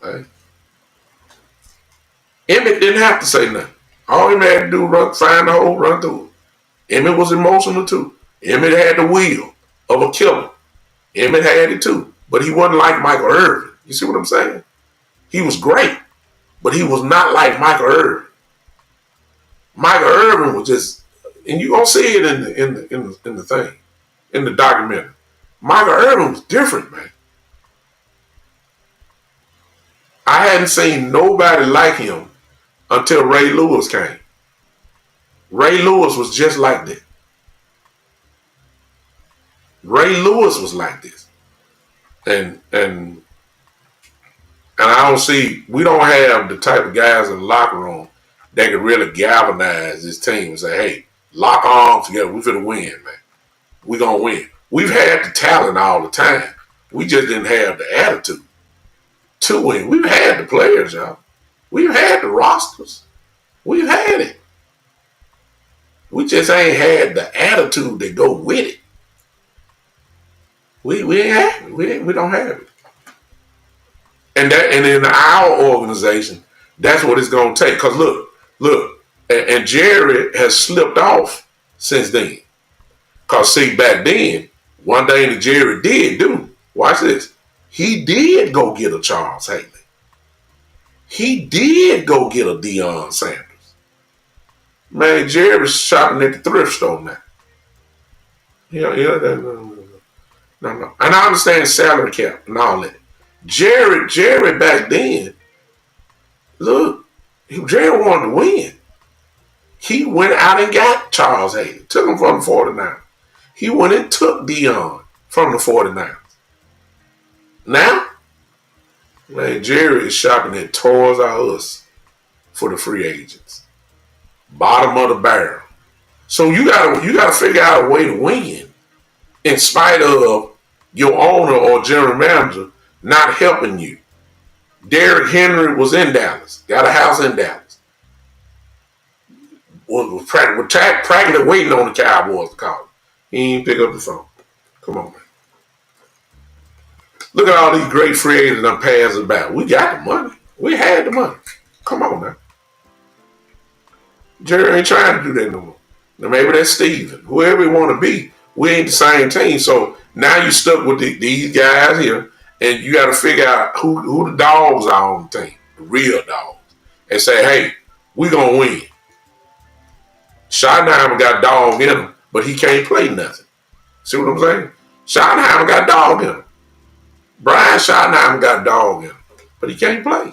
Hey. Emmett didn't have to say nothing. All he had to do was find the hole, run through it. Emmett was emotional too. Emmett had the will of a killer. Emmett had it too. But he wasn't like Michael Irvin. You see what I'm saying? He was great, but he was not like Michael Irvin. Michael Irvin was just, and you gonna see it in the thing, in the documentary. Michael Irvin was different, man. I hadn't seen nobody like him until Ray Lewis came. Ray Lewis was just like that. Ray Lewis was like this. And we don't have the type of guys in the locker room that can really galvanize this team and say, "Hey, lock arms together. We're finna win, man. We're gonna win." We've had the talent all the time. We just didn't have the attitude to win. We've had the players, y'all. We've had the rosters. We've had it. We just ain't had the attitude that go with it. We ain't have it. We don't have it. And in our organization, that's what it's gonna take. Cause look, and Jerry has slipped off since then. Cause see, back then, one thing that Jerry did do, watch this, he did go get a Charles Haley. He did go get a Deion Sanders. Man, Jerry's shopping at the thrift store now. No. And I understand salary cap and all that. Jerry back then, look, Jerry wanted to win. He went out and got Charles Haley, took him from the 49ers. He went and took Deion from the 49ers. Now, man, Jerry is shopping at Toys R Us for the free agents. Bottom of the barrel. So you gotta figure out a way to win in spite of your owner or general manager not helping you. Derrick Henry was in Dallas, got a house in Dallas. Was practically waiting on the Cowboys to call him. He ain't pick up the phone. Come on, man. Look at all these great free agents that passed about. We got the money. We had the money. Come on, man. Jerry ain't trying to do that no more. Now maybe that's Steven. Whoever he want to be, we ain't the same team. So now you stuck with these guys here, and you got to figure out who the dogs are on the team, the real dogs, and say, hey, we going to win. Schottenheimer got dog in him, but he can't play nothing. See what I'm saying? Schottenheimer got dog in him. Brian Schottenheimer got dog in him, but he can't play.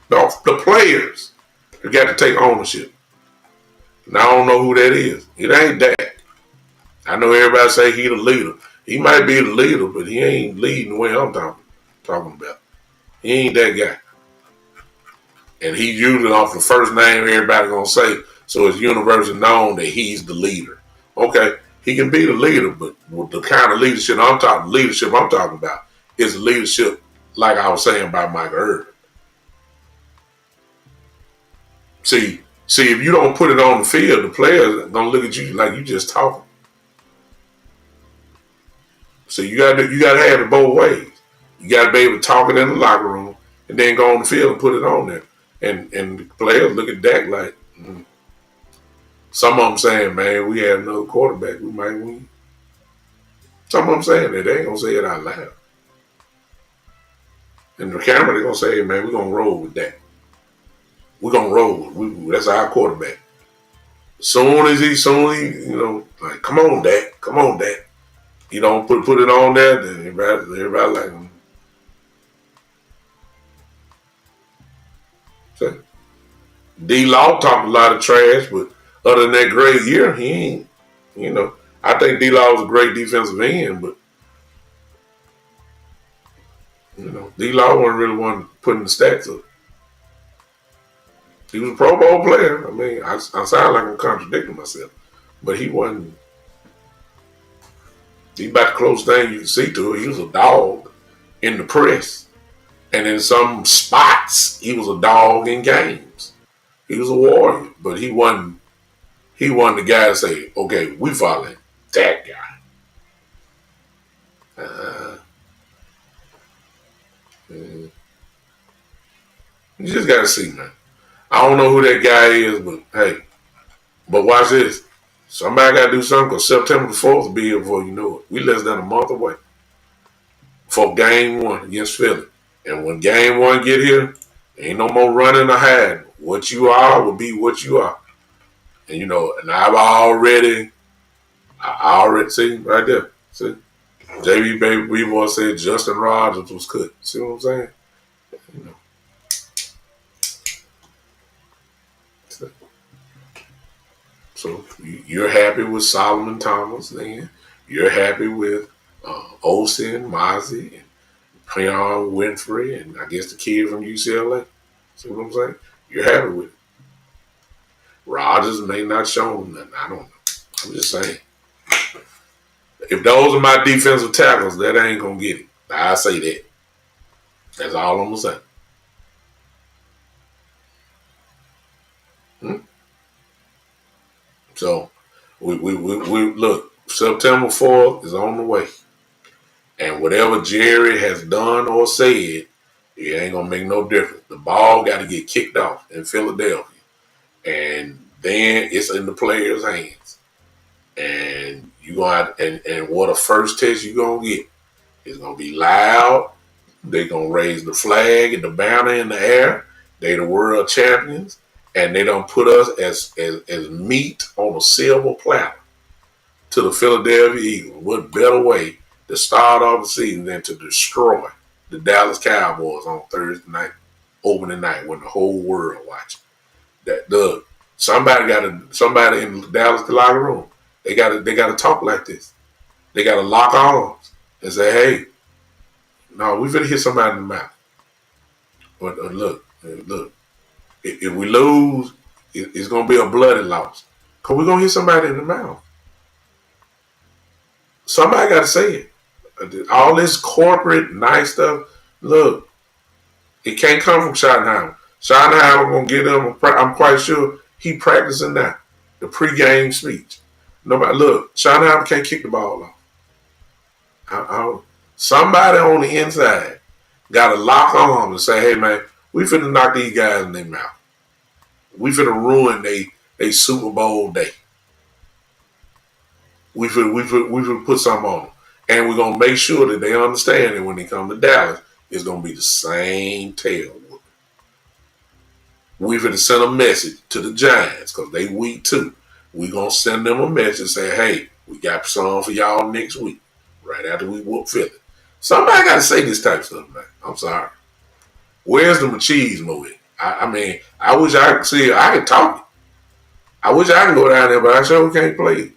The players have got to take ownership. And I don't know who that is. It ain't that. I know everybody say he the leader. He might be the leader, but he ain't leading the way I'm talking about. He ain't that guy. And he's usually off the first name everybody gonna say, so it's universally known that he's the leader. Okay, he can be the leader, but the kind of leadership I'm talking about is leadership like I was saying about Michael Irvin. See, if you don't put it on the field, the players are gonna look at you like you just talking. So you gotta have it both ways. You gotta be able to talk it in the locker room and then go on the field and put it on there. And the players look at Dak like, some of them saying, man, we had another quarterback, we might win. Some of them saying that, they ain't gonna say it out loud. And the camera, they're gonna say, hey, man, we're gonna roll with Dak. We're gonna roll with that's our quarterback. Soon as he, like, come on, Dak. You don't put it on there, then everybody like him. So, D-Law talked a lot of trash, but other than that great year, he ain't, I think D-Law was a great defensive end, but, D-Law wasn't really one putting the stats up. He was a Pro Bowl player. I mean, I sound like I'm contradicting myself, but he wasn't. He about the closest thing you can see to it. He was a dog in the press. And in some spots, he was a dog in games. He was a warrior, but he wasn't the guy to say, okay, we following that guy. You just got to see, man. I don't know who that guy is, but hey, but watch this. Somebody got to do something because September the 4th will be here before you know it. We less than a month away for game 1 against Philly. And when game 1 get here, ain't no more running or hiding. What you are will be what you are. And and I already see right there. See, JB Baby B-Boy said Justin Rogers was cooked. See what I'm saying? So you're happy with Solomon Thomas, then you're happy with Olsen, Mozzie, and Cleon Winfrey, and I guess the kid from UCLA. See what I'm saying? You're happy with it. Rogers may not show him nothing. I don't know. I'm just saying. If those are my defensive tackles, that ain't going to get it. I say that. That's all I'm going to say. So, we look, September 4th is on the way. And whatever Jerry has done or said, it ain't going to make no difference. The ball got to get kicked off in Philadelphia. And then it's in the players' hands. And you going and what a first test you going to get. It's going to be loud. They're going to raise the flag and the banner in the air. They the world champions. And they don't put us as meat on a silver platter to the Philadelphia Eagles. What better way to start off the season than to destroy the Dallas Cowboys on Thursday night, opening night, when the whole world watching? That somebody in the Dallas locker room. They gotta talk like this. They gotta lock arms and say, hey, no, we finna hit somebody in the mouth. But look. If we lose, it's going to be a bloody loss. Because we're going to hit somebody in the mouth. Somebody got to say it. All this corporate nice stuff, Look, it can't come from Schottenheimer. Schottenheimer gonna get him. I'm quite sure he practicing now. The pregame speech. Nobody look. Schottenheimer can't kick the ball off. Somebody on the inside got to lock arms and say, "Hey man, we finna knock these guys in their mouth. We finna ruin they Super Bowl day. We finna put something on them, and we're gonna make sure that they understand that when they come to Dallas, it's gonna be the same tale. We finna send a message to the Giants because they weak too. We gonna send them a message saying, hey, we got some for y'all next week, right after we whoop Philly. Somebody got to say this type of stuff, man. I'm sorry. Where's the machismo at? I mean, I wish I could see it. I could talk it. I wish I could go down there, but I sure can't play it.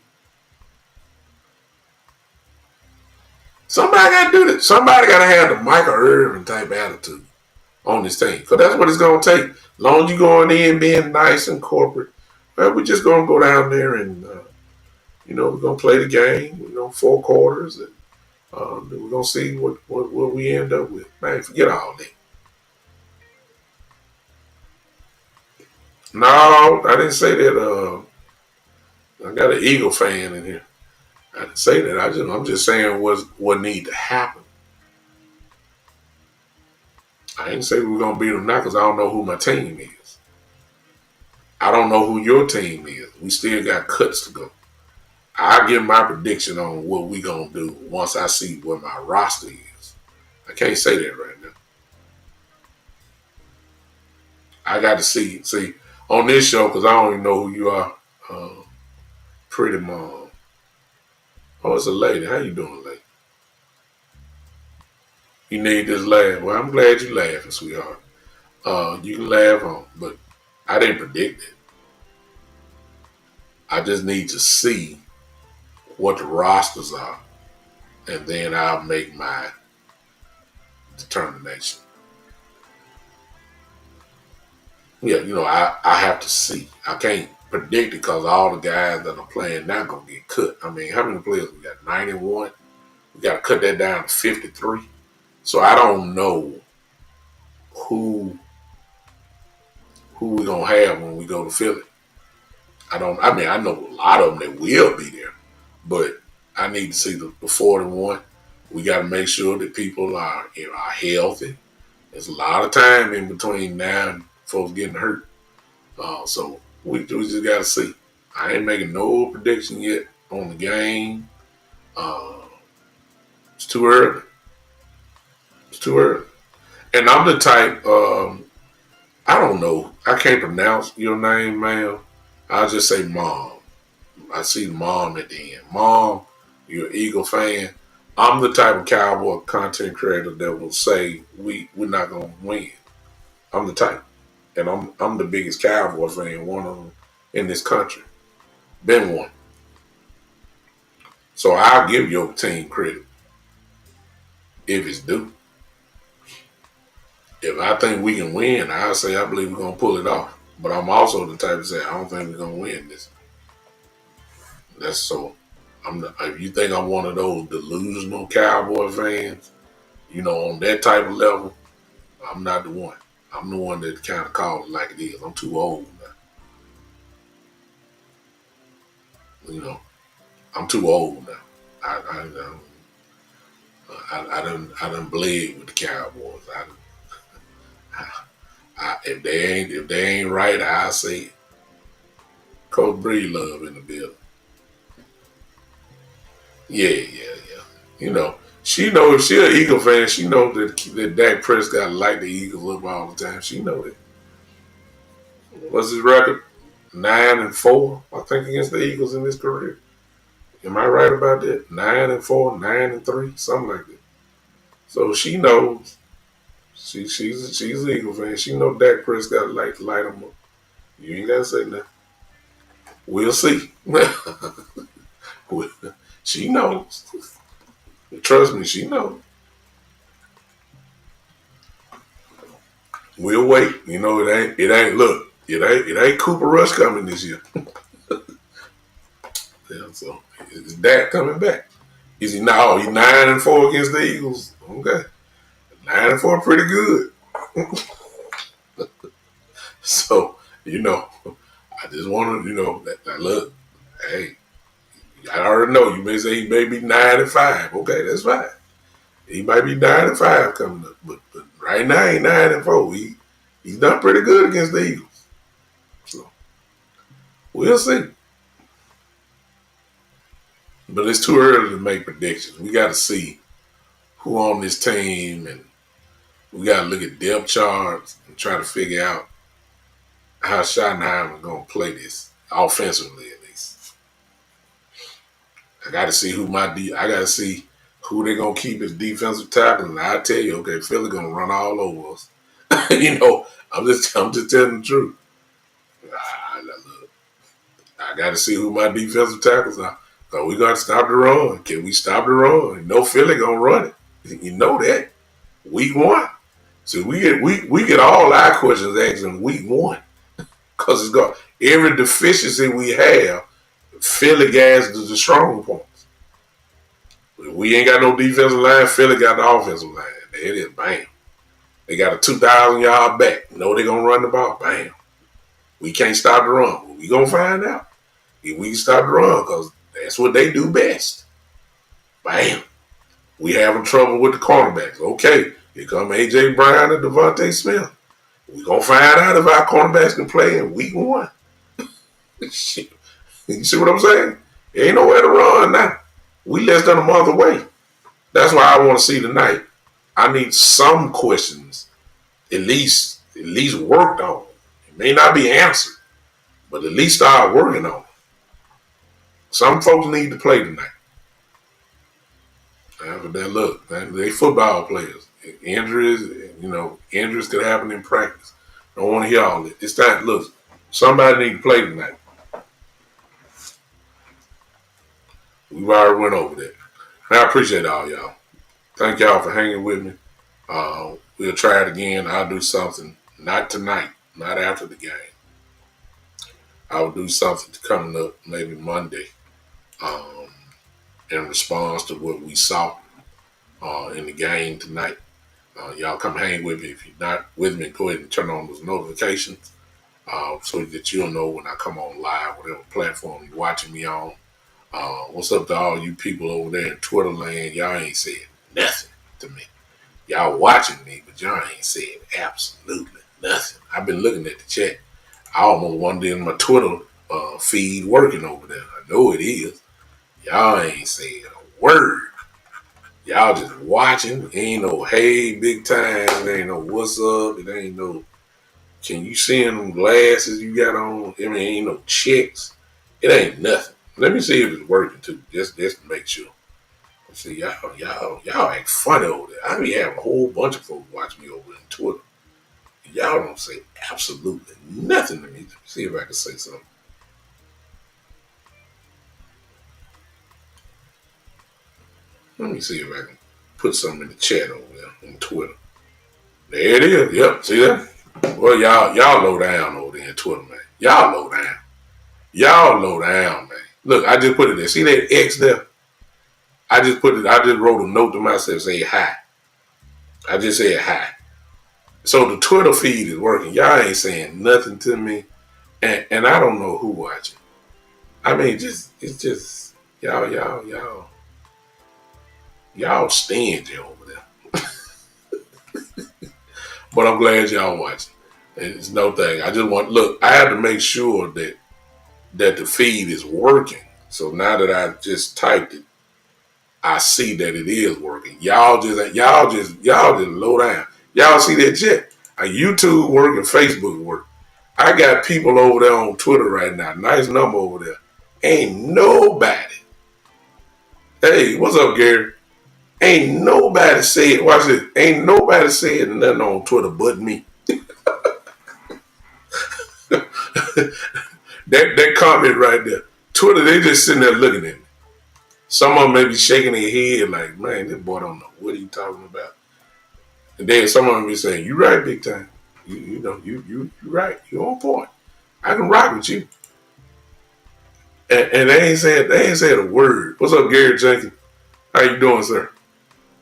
Somebody got to do this. Somebody got to have the Michael Irvin type attitude on this team, because that's what it's going to take. As long as you going in being nice and corporate, well, we're just going to go down there and, we're going to play the game. We're going to 4 quarters, and we're going to see what we end up with. Man, forget all that. No, I didn't say that. I got an Eagle fan in here. I didn't say that. I'm just saying what need to happen. I didn't say we were gonna beat them now because I don't know who my team is. I don't know who your team is. We still got cuts to go. I'll give my prediction on what we gonna do once I see what my roster is. I can't say that right now. I got to see on this show because I don't even know who you are. Pretty mom. Oh, it's a lady. How you doing, lady? You need this laugh. Well, I'm glad you laughing, sweetheart. You can laugh on, but I didn't predict it. I just need to see what the rosters are, and then I'll make my determination. Yeah, I have to see. I can't predict it because all the guys that are playing now gonna get cut. I mean, how many players we got? 91. We got to cut that down to 53. So I don't know who we gonna have when we go to Philly. I know a lot of them that will be there, but I need to see the 41. We got to make sure that people are healthy. There's a lot of time in between now and folks getting hurt. So we just got to see. I ain't making no prediction yet on the game. It's too early. It's too early. And I'm the type, I don't know. I can't pronounce your name, ma'am. I'll just say mom. I see mom at the end. Mom, you're an Eagle fan. I'm the type of Cowboy content creator that will say we're not gonna win. I'm the type, and I'm the biggest Cowboy fan, one of them in this country. Been one, so I'll give your team credit if it's due. If I think we can win, I'll say I believe we're gonna pull it off. But I'm also the type to say I don't think we're gonna win this. That's so. If you think I'm one of those delusional Cowboy fans, on that type of level, I'm not the one. I'm the one that kind of calls it like it is. I'm too old now. I'm too old now. I done bled with the Cowboys. If they ain't right, I say it. Coach Bree love in the building. Yeah. She know if she an Eagle fan, she know that Dak Prescott like the Eagles up all the time. She know that. What's his record? 9-4, I think, against the Eagles in his career. Am I right about that? 9-4, 9-3, something like that. So she knows. She's an Eagle fan. She know Dak Prescott like to light them up. You ain't gotta say nothing. We'll see. She knows. Trust me, she knows. We'll wait. It ain't Cooper Rush coming this year. Yeah, so is Dak coming back? Is he now? He's 9-4 against the Eagles. Okay. 9-4, pretty good. So, I just want to, that look, hey, I already know you may say he may be 9-5. Okay, that's fine. He might be 9-5 coming up, but right now he 9-4. He's done pretty good against the Eagles. So we'll see. But it's too early to make predictions. We got to see who on this team, and we got to look at depth charts and try to figure out how Schottenheimer is going to play this offensively at least. I got to see I got to see who they're going to keep as defensive tackles. And I tell you, okay, Philly going to run all over us. I'm just telling the truth. I got to see who my defensive tackles are. So we got to stop the run. Can we stop the run? No Philly going to run it. You know that. Week 1. So we get all our questions asked in week 1. Because it's got every deficiency we have, Philly gas is the strong points. If we ain't got no defensive line, Philly got the offensive line. There it is, bam. They got a 2,000-yard back. You know they're going to run the ball, bam. We can't stop the run, but we going to find out. If we can stop the run, because that's what they do best. Bam. We having trouble with the cornerbacks. Okay, here come A.J. Brown and Devontae Smith. We going to find out if our cornerbacks can play in week 1. Shit. You see what I'm saying? There ain't nowhere to run now. We less than a month away. That's why I want to see tonight. I need some questions at least worked on. It may not be answered, but at least start working on it. Some folks need to play tonight. But then look, they football players. Injuries could happen in practice. Don't want to hear all that. It's time. Look, somebody need to play tonight. We've already went over that. And I appreciate all y'all. Thank y'all for hanging with me. We'll try it again. I'll do something. Not tonight. Not after the game. I'll do something coming up maybe Monday in response to what we saw in the game tonight. Y'all come hang with me. If you're not with me, go ahead and turn on those notifications so that you'll know when I come on live, whatever platform you're watching me on. What's up to all you people over there in Twitter land? Y'all ain't said nothing to me. Y'all watching me, but y'all ain't said absolutely nothing. I've been looking at the chat. I almost wonder if my Twitter feed working over there. I know it is. Y'all ain't saying a word. Y'all just watching. Ain't no hey big time. It ain't no what's up. It ain't no can you see them glasses you got on? I mean, ain't no checks. It ain't nothing. Let me see if it's working too. Just to make sure. See y'all act funny over there. I be having a whole bunch of folks watch me over in Twitter. Y'all don't say absolutely nothing to me. Let me see if I can say something. Let me see if I can put something in the chat over there on Twitter. There it is. Yep. See that? Well, y'all low down over there in Twitter, man. Y'all low down. Y'all low down, man. Look, I just put it there. See that X there? I just wrote a note to myself saying hi. I just said hi. So the Twitter feed is working. Y'all ain't saying nothing to me. And I don't know who watching. I mean, it's just y'all stingy over there. But I'm glad y'all watching. It's no thing. I have to make sure that the feed is working. So now that I just typed it, I see that it is working. Y'all just low down. Y'all see that yet? YouTube work and Facebook work. I got people over there on Twitter right now. Nice number over there. Ain't nobody. Hey, what's up, Gary? Ain't nobody said, watch this. Ain't nobody said nothing on Twitter but me. that comment right there. Twitter, they just sitting there looking at me. Some of them may be shaking their head like, man, this boy don't know what he talking about. And then some of them be saying, you right, big time. You right. You on point. I can rock with you. And they ain't said a word. What's up, Gary Jenkins? How you doing, sir?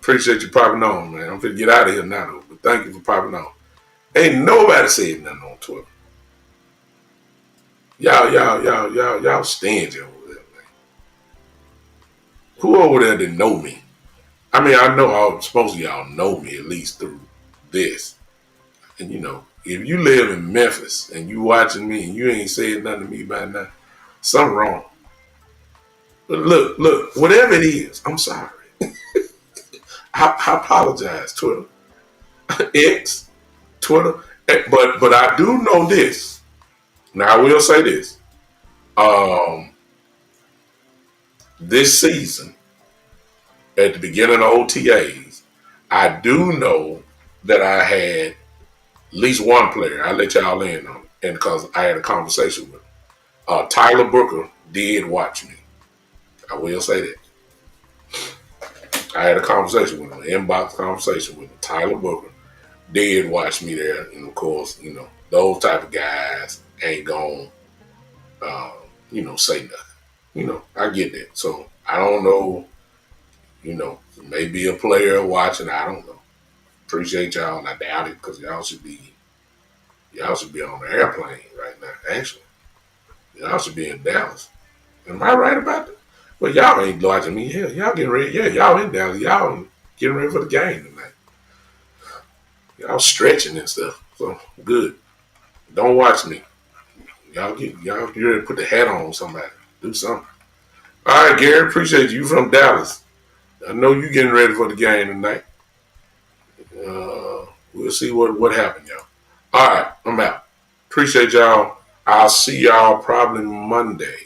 Appreciate you popping on, man. I'm finna get out of here now, though. But thank you for popping on. Ain't nobody said nothing on Twitter. Y'all stingy over there, man. Who over there didn't know me? I mean, I know most of y'all know me at least through this. And if you live in Memphis and you watching me and you ain't saying nothing to me by now, something wrong. But look, whatever it is, I'm sorry. I apologize, Twitter, X, Twitter. But I do know this. Now I will say this. This season, at the beginning of OTAs, I do know that I had at least one player. I'll let y'all in on it. And because I had a conversation with him. Tyler Booker did watch me. I will say that. I had a conversation with him, an inbox conversation with him. Tyler Booker did watch me there. And of course, those type of guys ain't gonna, say nothing. I get that. So I don't know, maybe a player watching, I don't know. Appreciate y'all, and I doubt it because y'all should be on the airplane right now, actually. Y'all should be in Dallas. Am I right about that? Well, y'all ain't watching me. Hell, y'all getting ready. Yeah, y'all in Dallas. Y'all getting ready for the game tonight. Y'all stretching and stuff. So good. Don't watch me. Y'all get ready to put the hat on somebody. Do something. All right, Gary. Appreciate you. You from Dallas. I know you getting ready for the game tonight. We'll see what happened, y'all. All right, I'm out. Appreciate y'all. I'll see y'all probably Monday.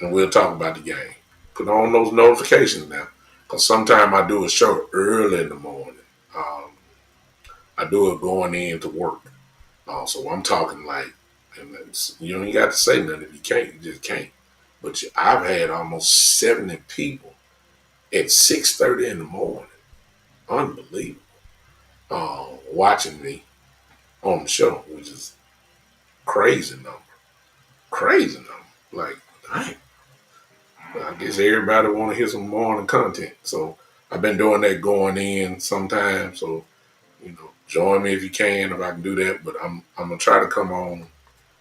And we'll talk about the game. Put on those notifications now, because sometimes I do a show early in the morning. I do it going into work. So I'm talking like, and you ain't got to say nothing if you can't. You just can't. But I've had almost 70 people at 6:30 in the morning. Unbelievable. Watching me on the show, which is crazy number. Crazy number. Like, dang. I guess everybody want to hear some morning content. So I've been doing that going in sometimes. So, join me if you can, if I can do that. But I'm gonna try to come on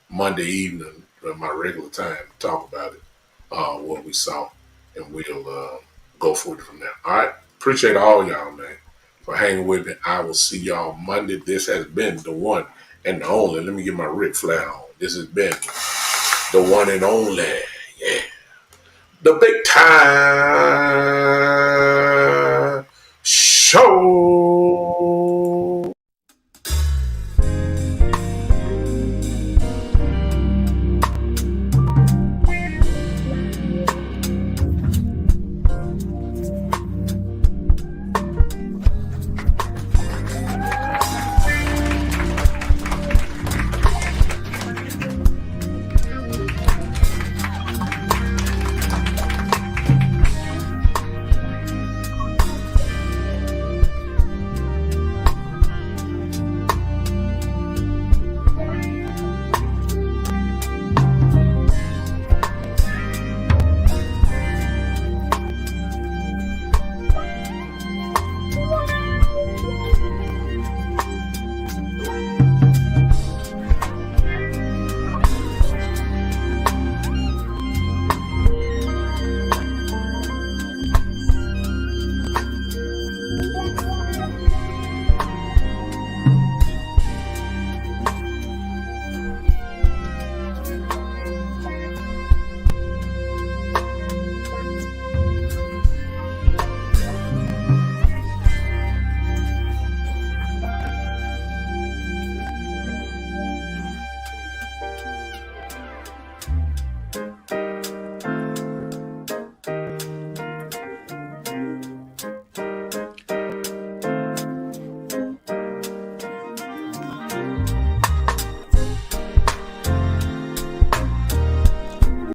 Monday evening at my regular time to talk about it, what we saw, and we'll go for it from there. All right. Appreciate all y'all, man, for hanging with me. I will see y'all Monday. This has been the one and the only. Let me get my Ric Flair on. This has been the one and only. Yeah. The big time